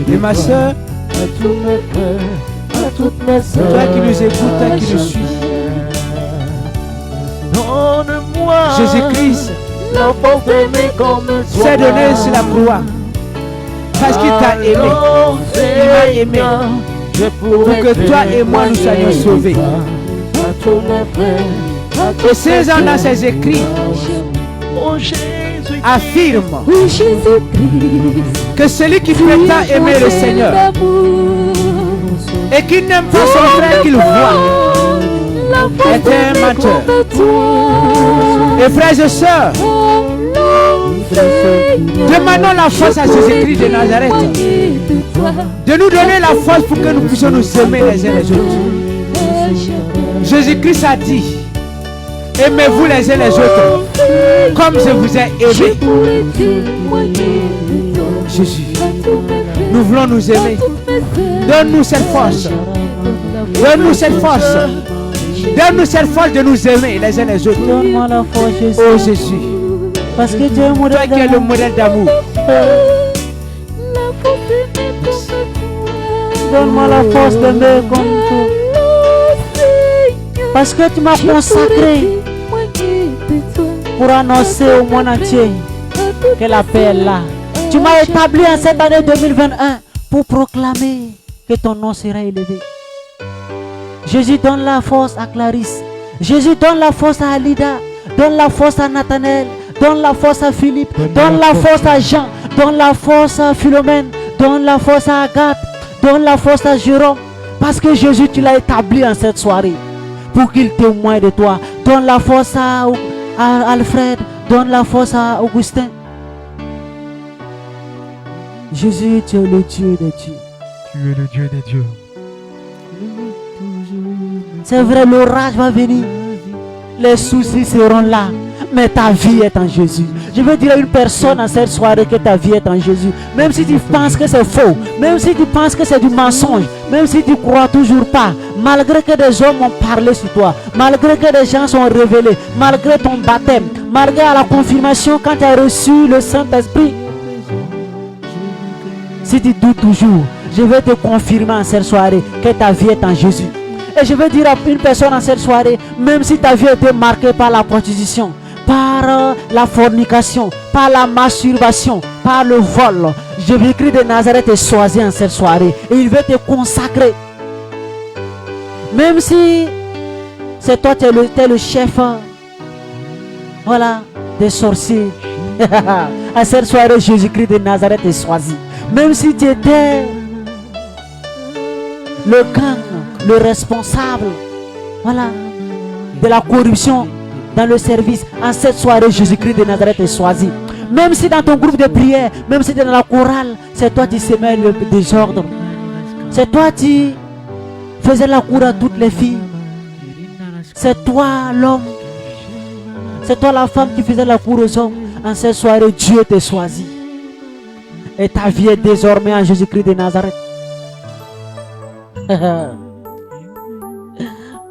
Et ma soeur, toi qui nous écoutes, toi qui nous suis, Jésus-Christ s'est donné sur la croix parce qu'il t'a aimé. Il m'a aimé pour que toi et moi nous soyons sauvés. Et ces gens dans ses écrits affirment que celui qui prétend aimer le Seigneur et qui n'aime pas son frère qu'il voit est un menteur. Et frères et sœurs, demandons la force à Jésus-Christ de Nazareth de nous donner la force pour que nous puissions nous aimer les uns les autres. Jésus-Christ a dit: aimez-vous les uns les autres comme je vous ai aimé. Jésus, nous voulons nous aimer. Donne-nous cette force. Donne-nous cette force. Donne-nous cette force de nous aimer les uns les autres. Donne-moi la force, Jésus. Oh Jésus, Parce que tu es un toi modèle qui es le d'amour. modèle d'amour. Donne-moi la force d'aimer comme toi. Parce que tu m'as consacré pour annoncer au monde entier que la paix est là. Tu m'as établi en cette année 2021 pour proclamer que ton nom sera élevé. Jésus, donne la force à Clarisse. Jésus, donne la force à Alida. Donne la force à Nathanaël. Donne la force à Philippe. Donne la force à Jean. Donne la force à Philomène. Donne la force à Agathe. Donne la force à Jérôme. Parce que Jésus, tu l'as établi en cette soirée pour qu'il témoigne de toi. Donne la force à Alfred. Donne la force à Augustin. Jésus, tu es le Dieu des dieux. Tu es le Dieu des dieux. C'est vrai, l'orage va venir. Les soucis seront là. Mais ta vie est en Jésus. Je veux dire à une personne en cette soirée que ta vie est en Jésus. Même si tu penses que c'est faux, même si tu penses que c'est du mensonge, même si tu crois toujours pas, malgré que des hommes ont parlé sur toi, malgré que des gens sont révélés, malgré ton baptême, malgré la confirmation quand tu as reçu le Saint-Esprit, si tu doutes toujours, je vais te confirmer en cette soirée que ta vie est en Jésus. Et je veux dire à une personne en cette soirée, même si ta vie a été marquée par la prostitution, par la fornication, par la masturbation, par le vol, Jésus-Christ de Nazareth est choisi en cette soirée et il veut te consacrer. Même si c'est toi, tu es le chef, voilà, des sorciers. À cette soirée, Jésus-Christ de Nazareth est choisi. Même si tu étais le gang, le responsable voilà, de la corruption dans le service. En cette soirée, Jésus-Christ de Nazareth est choisi. Même si dans ton groupe de prière, même si dans la chorale, c'est toi qui semais le désordre. C'est toi qui faisais la cour à toutes les filles. C'est toi l'homme. C'est toi la femme qui faisait la cour aux hommes. En cette soirée, Dieu t'a choisi. Et ta vie est désormais en Jésus-Christ de Nazareth.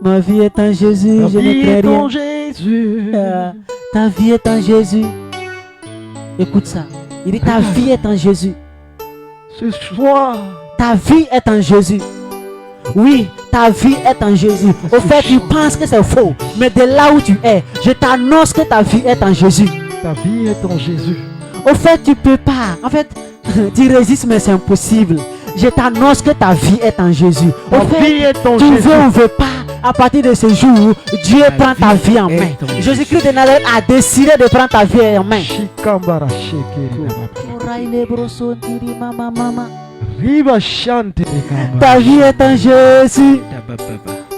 Ma vie est en Jésus, je ne crains rien. Jésus. Ta vie est en Jésus. Écoute ça. Il dit ta vie est en Jésus. Ce soir, Ta vie est en Jésus. Oui, ta vie est en Jésus. Au fait, tu penses que c'est faux. Mais de là où tu es, je t'annonce que ta vie est en Jésus. ta vie est en Jésus. Au fait, tu peux pas. En fait, tu résistes, mais c'est impossible. Je t'annonce que ta vie est en Jésus. Au Ta fait, vie est en tu Jésus. veux ou veux pas, à partir de ce jour, Dieu prend ta vie en main. Jésus-Christ de Nazareth a décidé de prendre ta vie en main. Shikambara shekeri baba. Riba shante rekamba. Ta vie est en Jésus.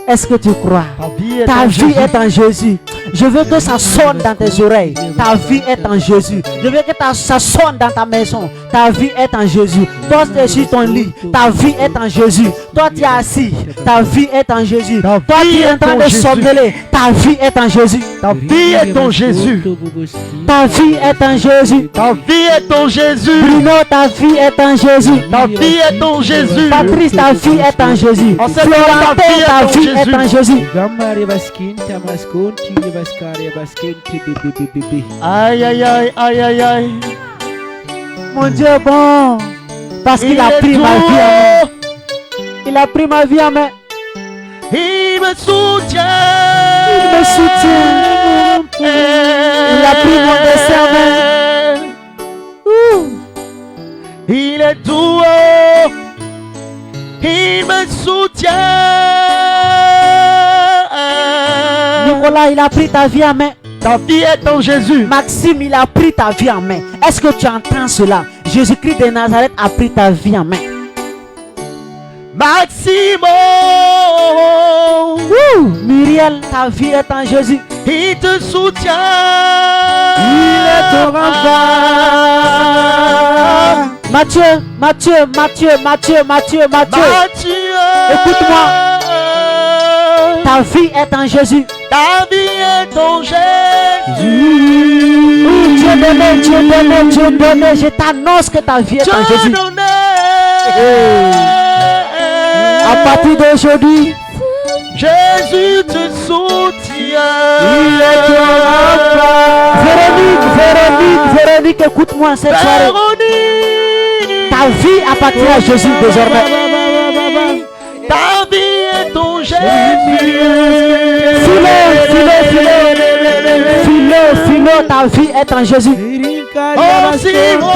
Est-ce que tu crois? Ta vie est Ta en vie Jésus. est en Jésus. Je veux que ça sonne dans tes oreilles. Ta vie est en Jésus. Je veux que ça sonne dans ta maison. Ta vie est en Jésus. Toi, tu es sur ton lit. Ta vie est en Jésus. Toi, tu es assis. Ta vie est en Jésus. Ta Toi, tu vie es en est train en de Jésus. somnoler. Ta vie est en Jésus. Ta vie est en Jésus. Ta vie est en Jésus. Ta vie est en Jésus. Bruno, ta vie est en Jésus. Ta vie est en Jésus. Patrice, ta vie est en Jésus. En cette heure, ta vie est ta en vie est en Jésus. Aïe aïe aïe aïe aïe aïe. Mon Dieu est bon. Parce qu'il a est pris ma vie en main. tout. Il a pris ma vie en main. Il me soutient. Il me soutient. Il a pris mon destin en main. Ouh. Il est tout haut. Il me soutient. Nicolas, il a pris ta vie en main. Ta vie est en Jésus. Maxime, il a pris ta vie en main. Est-ce que tu entends cela? Jésus-Christ de Nazareth a pris ta vie en main. Maximo. Ouh. Muriel, ta vie est en Jésus. Il te soutient. Il est ton rempart. Mathieu. Écoute-moi. Ta vie est en Jésus. Ta vie est en Jésus. Oui, Dieu donné. Je t'annonce que ta vie est en Jésus. À partir d'aujourd'hui, Jésus te soutient. il est ton rempart. Véronique, écoute-moi cette soirée. Véronique. Ta vie appartient à Jésus désormais. Ta vie est en Jésus. Philo, ta vie est en Jésus. Oh Simon.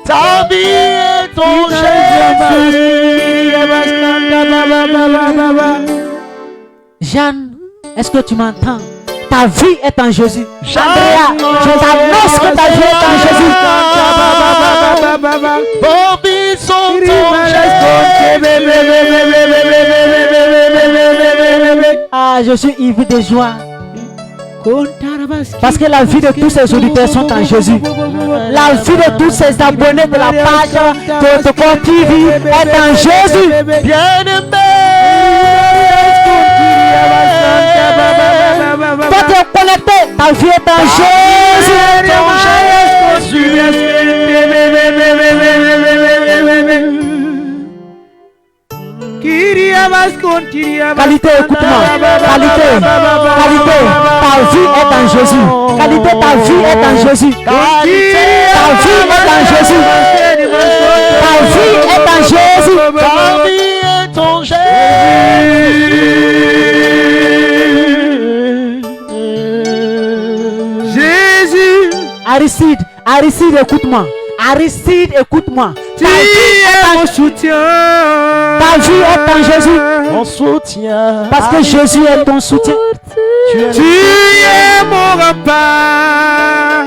Ta vie est en Jésus. Jeanne, est-ce que tu m'entends? Ta vie est en Jésus. Jeanne. Andrea, je t'annonce que ta vie est en Jésus. Vos vies sont en Jésus. Ah, je suis ivre de joie. Parce que la vie de tous ces auditeurs sont en Jésus. La vie de tous ces abonnés de la page de Tocon TV est en Jésus. Bien-aimé. Toi tu es connecté, ta vie est en Jésus. Qualité, écoute-moi. Qualité, ta vie est en Jésus. Qualité, ta vie est en Jésus. Ta vie est en Jésus. Ta vie est en Jésus. Ta vie est en Jésus. Aristide, écoute-moi. Aristide, écoute-moi. Ta vie est en soutien. Ta vie est en Jésus. Mon soutien. Parce que Jésus est ton soutien. Tu es mon rempart.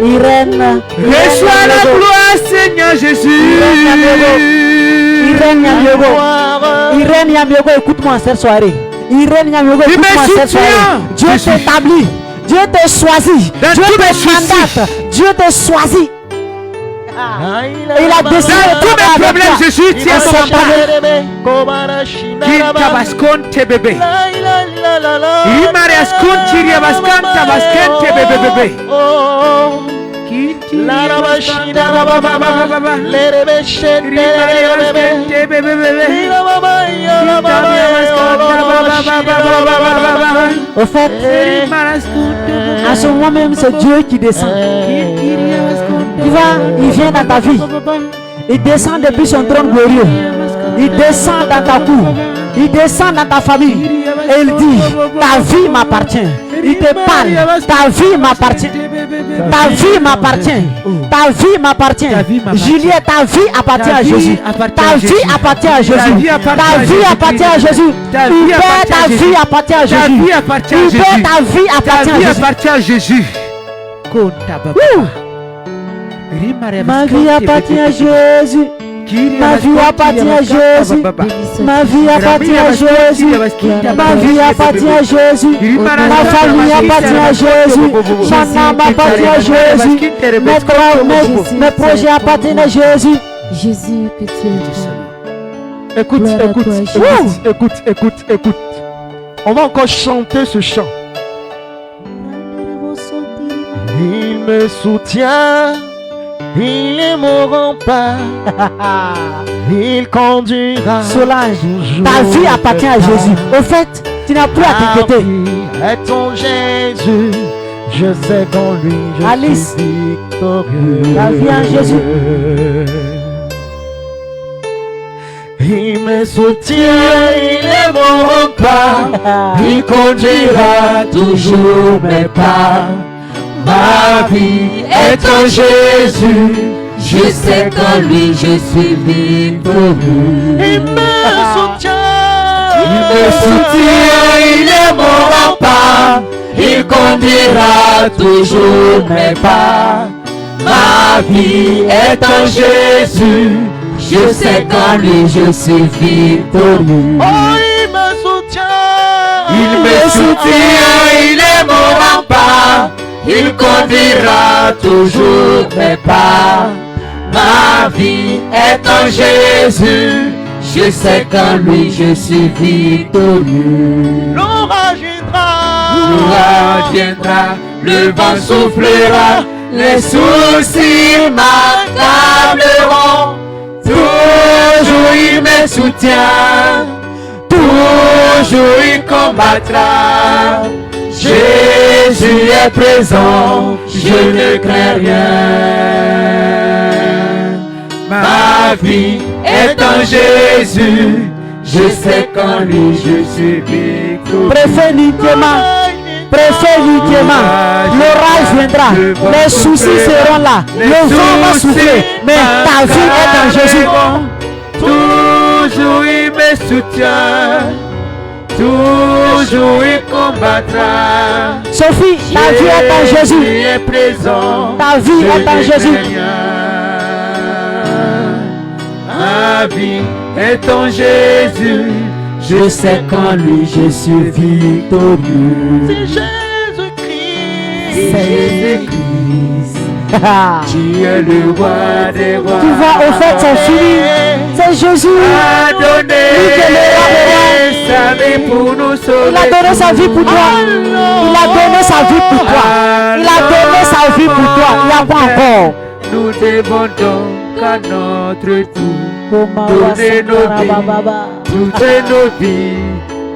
Irène. Reçois la gloire, Seigneur Jésus. Irène Nyamiogo. Irène Nyamiogo, écoute-moi cette soirée. Irène Nyamiogo, écoute-moi cette soirée. Dieu t'établit. Dieu te choisit. Dieu te mandate. Dieu te choisit. Et il a décidé Dans tous mes problèmes, Jésus tient son pas. Tabasconte bébé. Rimariasconte riabascanta bascente bébé. Au fait, à ce moment même, c'est Dieu qui descend. Il vient dans ta vie. Il descend depuis son trône glorieux. Il descend dans ta cour. Il descend dans ta famille. Et il dit, ta vie m'appartient. Il te parle, ta vie m'appartient. Ta vie m'appartient. Ta vie m'appartient. Juliette, ta vie appartient à Jésus. Ta vie appartient à Jésus. Ta vie appartient à Jésus. Hubert, ta vie appartient à Jésus. Hubert, ta vie appartient à Jésus. Ma vie appartient à Jésus. Ma vie appartient à Jésus. Ma vie appartient à Jésus. Ma vie appartient à Jésus. Ma famille appartient à Jésus. Mon âme appartient à Jésus. Mes projets appartiennent à Jésus. Jésus, que tu es bon. Écoute, Gloire à écoute, toi, écoute, Jésus. écoute. On va encore chanter ce chant. Il me soutient, il est mon rempart, il conduira. Solange, toujours ta vie appartient à mes pas. Jésus. Au fait, tu n'as plus à Ta t'inquiéter. vie est ton Jésus, je sais qu'en lui je Alice, suis victorieux. ta vie en Jésus. Il me soutient, il est mon rempart, il conduira toujours mes pas. Ma vie est en Jésus, Je sais qu'en lui je suis victorieux. il me soutient, il est mon rempart, il conduira toujours mes pas. Ma vie est en Jésus, Je sais qu'en lui je suis victorieux. oh il me soutient, il est mon rempart, il conduira toujours mes pas. Ma vie est en Jésus, Je sais qu'en lui je suis victorieux. l'orage L'orage viendra, le vent soufflera, les soucis m'accableront. Toujours il me soutient, toujours il combattra. Jésus est présent, je ne crains rien. Ma vie est en Jésus, je sais qu'en lui je suis victorieux. Préfet Nikéma, l'orage viendra, les soucis seront là, le vent va souffler, mais ta vie est en Jésus. Toujours il me soutient, toujours il combattra. Sophie, ta vie est en Jésus. Jésus est présent, Ta vie je est en ne Jésus. crains rien. Ma vie est en Jésus, Je sais qu'en lui je suis victorieux. Jésus-Christ. Jésus-Christ, tu es le roi des rois. Tu vois, au fait, c'est fini. C'est Jésus. A donné sa vie pour nous sauver. Il a donné sa vie pour toi. Il a donné sa vie pour toi. Il a donné sa vie pour toi. Il y a quoi encore? Nous devons donc à notre tour donner toutes nos vies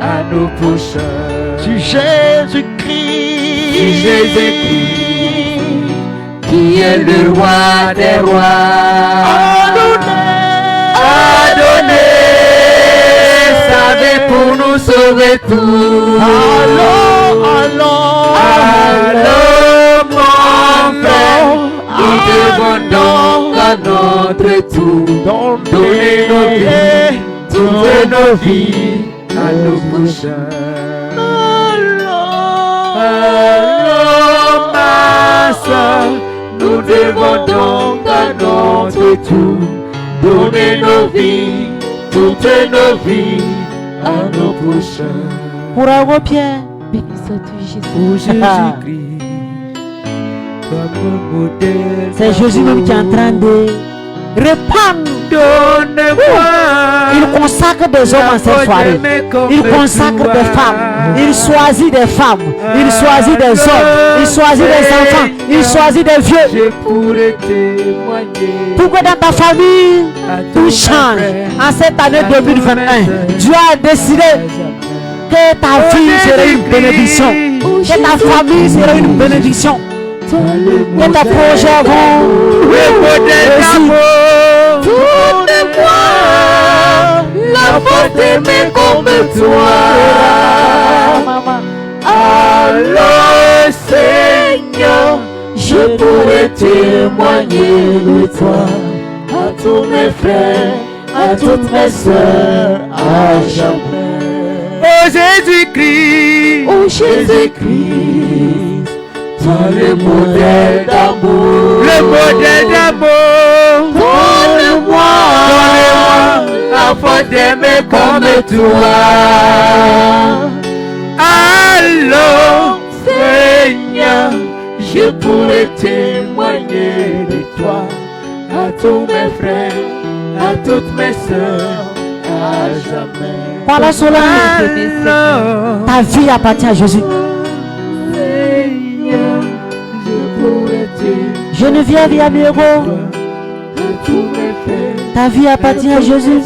à nos prochains. Tu Jésus-Christ. Tu Jésus-Christ, qui est le roi des rois, a donné sa vie pour nous sauver tous. Allons, Allons, mon frère, nous devons donc à notre tour donner nos vies, toutes nos vies à nos prochains. Allons, ma soeur, nous devons donc à notre tour donner nos vies, toutes nos vies, à nos prochains. Pour avoir Pierre. Béni sois-tu, Jésus. Pour Jésus-Christ, comme modèle. C'est Jésus même qui est en train de répandre. Donne-moi. Il consacre des hommes en cette soirée. Il consacre des femmes. Il choisit des femmes. Il choisit des hommes. Il choisit des enfants. Il choisit des vieux. Je pourrais témoigner. Pour que dans ta famille, tout change. En cette année 2021, Dieu a décidé que ta vie sera une bénédiction. Que ta famille sera une bénédiction. Que tes projets vont réussir. Donne-moi la force d'aimer comme toi. Alors Seigneur, je pourrais témoigner de toi à tous mes frères, à toutes mes sœurs, à jamais. Oh Jésus-Christ, Oh Jésus-Christ, toi le modèle d'amour, le modèle d'amour. Donne-moi la force d'aimer comme toi. Alors Seigneur, je pourrais témoigner de toi à tous mes frères, à toutes mes sœurs, à jamais. Voilà cela. Ta vie appartient à Jésus. Seigneur, je pourrais témoigner Geneviève Yamiego, à tous mes frères, ta vie appartient à Jésus.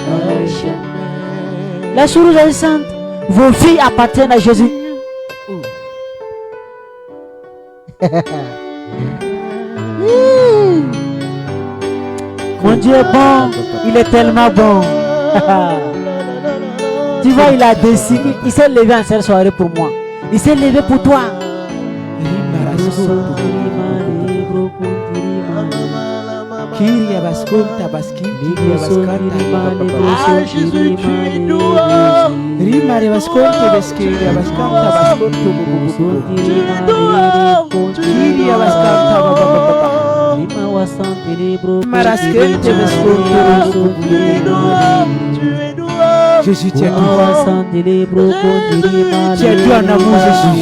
à jamais. La souris est sainte. Vos vies appartiennent à Jésus. Mon Dieu est bon, il est tellement bon. Tu vois, il a décidé, il s'est levé en cette soirée pour moi. Il s'est levé pour toi. Kyria basconta baski, Kyria Ah Jésus, tu es loué. Rimare basconte beskiria bascanta basconto bubu. Tu es loué. Kyria bascanta baba. Maraskente basconto. Jésus, tu es doux. Tu es doux en amour, Jésus.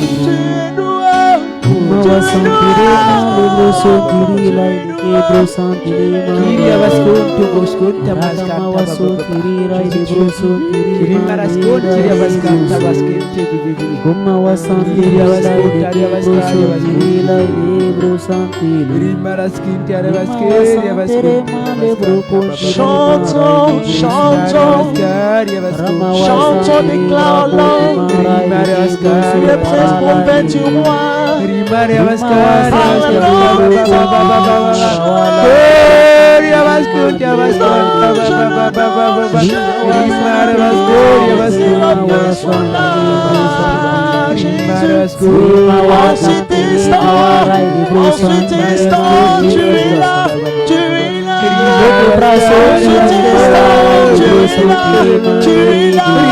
Kyria basconto bosconta bascanta baba. Kyria basconto Kyria bascanta basquete bibi. Kyria basconta Kyria bascanta Rimaraskinte Kyria basquete basconto. Chantons, chantons, chantons, déclarons le prince prophète du roi. Ensuite instant, tu es là, tu es là. Ensuite instant, tu es là, tu es là. Ta présence nous Jésus, tu es loué, tu es loué.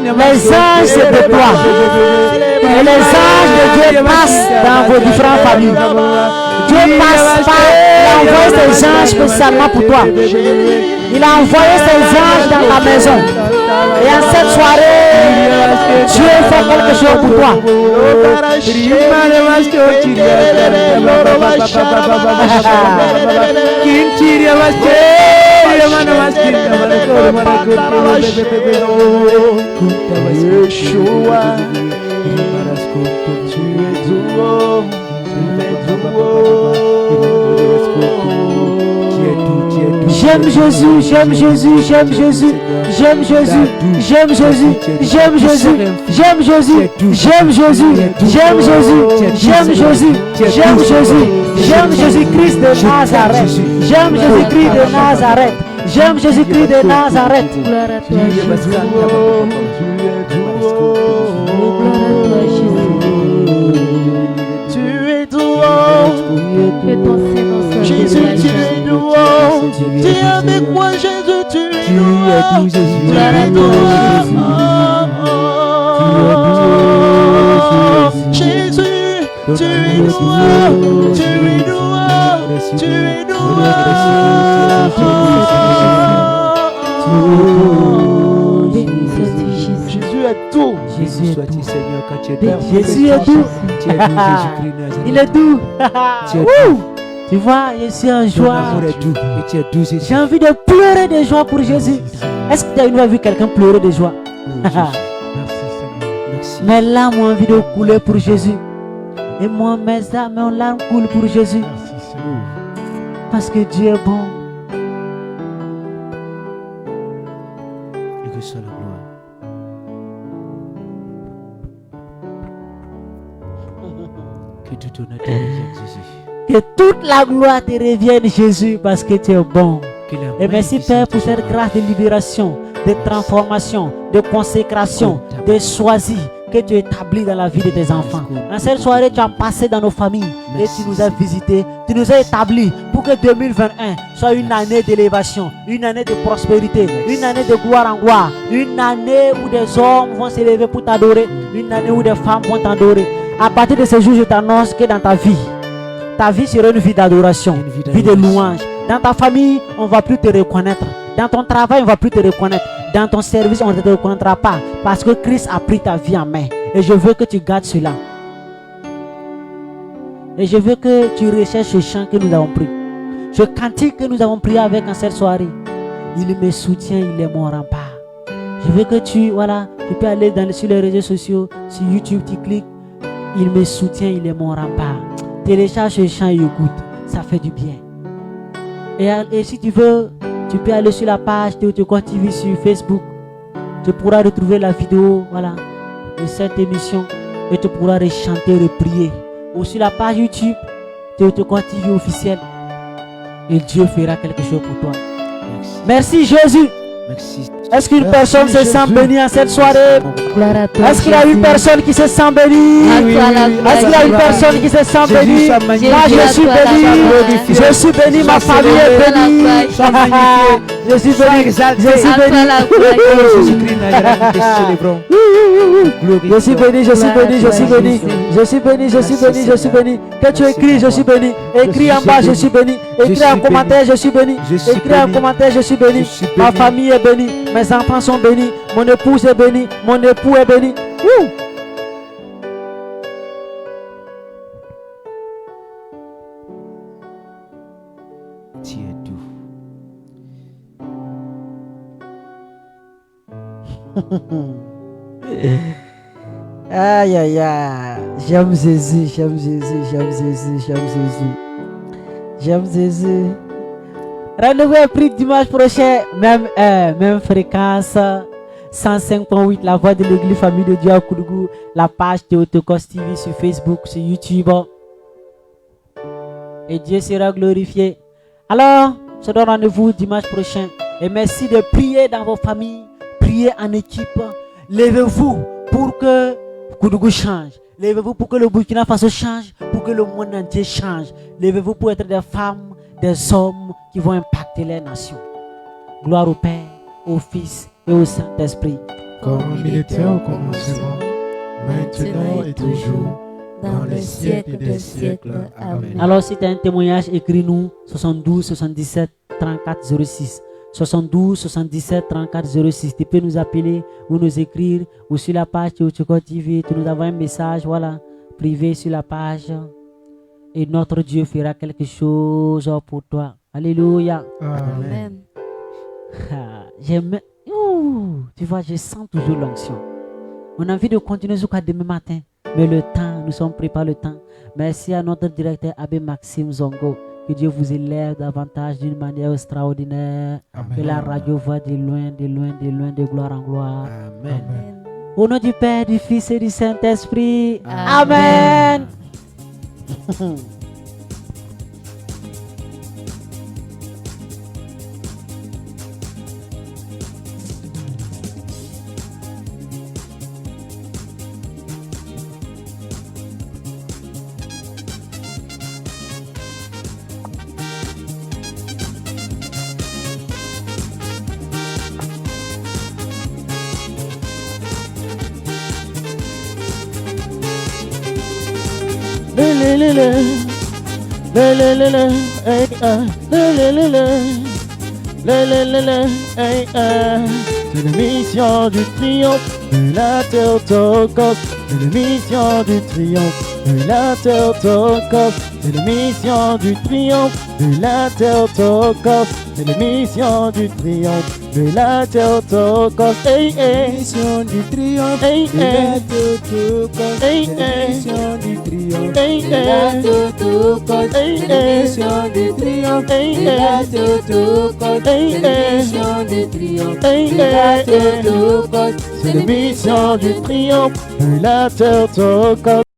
Les anges se déploient. Et les anges de Dieu passent dans vos différentes familles. Dieu passe pas, il a envoyé ses anges spécialement pour toi. Il a envoyé ses anges dans ta maison. Et en cette soirée, Dieu fait quelque chose pour toi. Yeshua, tu es doux, J'aime Jésus, j'aime Jésus, j'aime Jésus, j'aime Jésus, j'aime Jésus, j'aime Jésus, j'aime Jésus, j'aime Jésus, j'aime Jésus, j'aime Jésus, j'aime Jésus, j'aime Jésus-Christ de Nazareth, j'aime Jésus-Christ de Nazareth, j'aime Jésus-Christ de Nazareth. Gloire à toi, Jésus. Gloire Tu es tout Que ton Saint-Nom soit Jésus, glorifié. tu es tout Tu es avec moi, Jésus, tu es tout Gloire à toi, Jésus, tu es tout tu es tout tu es Béni sois-tu, Jésus. Jésus est tout. Jésus est Sois-tu tout. Seigneur quand tu es Béni là. Jésus est doux. Tu es doux, Jésus-Christ Nazareth. Il est doux. Tu es Wouh. doux. Tu vois, je suis en Ton joie. amour est doux. Et tu es doux, Jésus. J'ai envie de pleurer de joie pour Jésus. Est-ce que tu as une fois vu quelqu'un pleurer de joie? Merci Seigneur. Merci. Mes larmes ont envie de couler pour Jésus. Et moi, mes larmes coulent pour Jésus. Merci Seigneur. Parce que Dieu est bon. Et que soit la gloire. Que tout honneur te revienne, Jésus. Que toute la gloire te revienne, Jésus, parce que tu es bon. Que la Et merci, magnificence Père, pour de cette ton grâce de libération, de transformation, de consécration, de choisi que tu établis dans la vie de tes enfants. En cette soirée, tu as passé dans nos familles et tu nous as visités, tu nous as établis pour que 2021 soit une année d'élévation, une année de prospérité, une année de gloire en gloire, une année où des hommes vont s'élever pour t'adorer, une année où des femmes vont t'adorer. À partir de ce jour, je t'annonce que dans ta vie sera une vie d'adoration, Une vie de louange. Dans ta famille, on ne va plus te reconnaître. Dans ton travail, on ne va plus te reconnaître. Dans ton service, on ne te reconnaîtra pas. Parce que Christ a pris ta vie en main. Et je veux que tu gardes cela. Et je veux que tu recherches ce chant que nous avons pris. Ce cantique que nous avons prié avec en cette soirée. Il me soutient, il est mon rempart. Je veux que tu peux aller sur les réseaux sociaux, sur YouTube, tu cliques. Il me soutient, il est mon rempart. Télécharge ce chant et écoute. Ça fait du bien. Et si tu veux, tu peux aller sur la page Théotokos TV sur Facebook. Tu pourras retrouver la vidéo de cette émission. Et tu pourras chanter, prier. Ou sur la page YouTube Théotokos TV officiel. Et Dieu fera quelque chose pour toi. Merci Jésus. Merci. Est-ce qu'une personne se sent bénie en cette soirée? Gloire à toi, Est-ce qu'il y a une Jésus. personne qui se sent bénie? À toi la gloire, Est-ce qu'il y a une Jésus. personne qui se sent Jésus, bénie? sois magnifié. Moi je suis béni. Je suis béni, ma famille est bénie. Sois magnifié. Je suis béni. exalté. Je suis À toi béni. la gloire, Jésus-Christ Nazareth, nous te célébrons. Je suis béni, je suis béni, je suis béni. Je suis béni, je suis béni, je suis béni. Que tu écris, je suis béni. Écris en bas, je suis béni. Écris en commentaire, je suis béni. Écris en commentaire, je suis béni. Ma famille est bénie. Mes enfants sont bénis. Mon épouse est bénie. Mon époux est béni. Wouh! Tu es doux. Aïe aïe aïe. J'aime Jésus, j'aime Jésus, j'aime Jésus, j'aime Jésus. J'aime Jésus. Rendez-vous est pris dimanche prochain, même heure, même fréquence. 105.8, la voix de l'église famille de Dieu à Koudougou. La page Théotokos TV sur Facebook, sur YouTube. Et Dieu sera glorifié. Alors, je donne rendez-vous dimanche prochain. Et merci de prier dans vos familles. Priez en équipe. Levez-vous pour que Koudougou change. Levez-vous pour que le Burkina Faso change. Pour que le monde entier change. Levez-vous pour être des femmes, des hommes qui vont impacter les nations. Gloire au Père, au Fils et au Saint-Esprit. Comme il était au commencement, maintenant et toujours, dans les siècles des siècles. Amen. Alors si tu as un témoignage, écris-nous 72 77 34 06. 72 77 34 06. Tu peux nous appeler ou nous écrire ou sur la page Théotokos TV. Tu nous envoies un message, privé sur la page. Et notre Dieu fera quelque chose pour toi. Alléluia. Amen. J'aime. Tu vois, je sens toujours l'onction. On a envie de continuer jusqu'à demain matin. Mais le temps, nous sommes pris par le temps. Merci à notre directeur Abbé Maxime Zongo Que Dieu vous élève davantage d'une manière extraordinaire. Amen. Que la radio va de loin, de loin, de loin, de gloire en gloire. Amen. Au nom du Père, du Fils et du Saint-Esprit. Amen. C'est l'émission du triomphe de la Théotokos. C'est l'émission du triomphe de la Théotokos. C'est l'émission du triomphe de la Théotokos. C'est l'émission du triomphe de la Théotokos. Hey, hey. Mission du triomphe Hey, de la hey. Théotokos. Hey, C'est hey. mission du triomphe Hey, de la hey. Théotokos. Hey, C'est hey. mission du triomphe Hey, de la hey. Théotokos. Hey, C'est hey. mission du triomphe Hey, de la hey. Théotokos. C'est l'émission du triomphe de la Théotokos.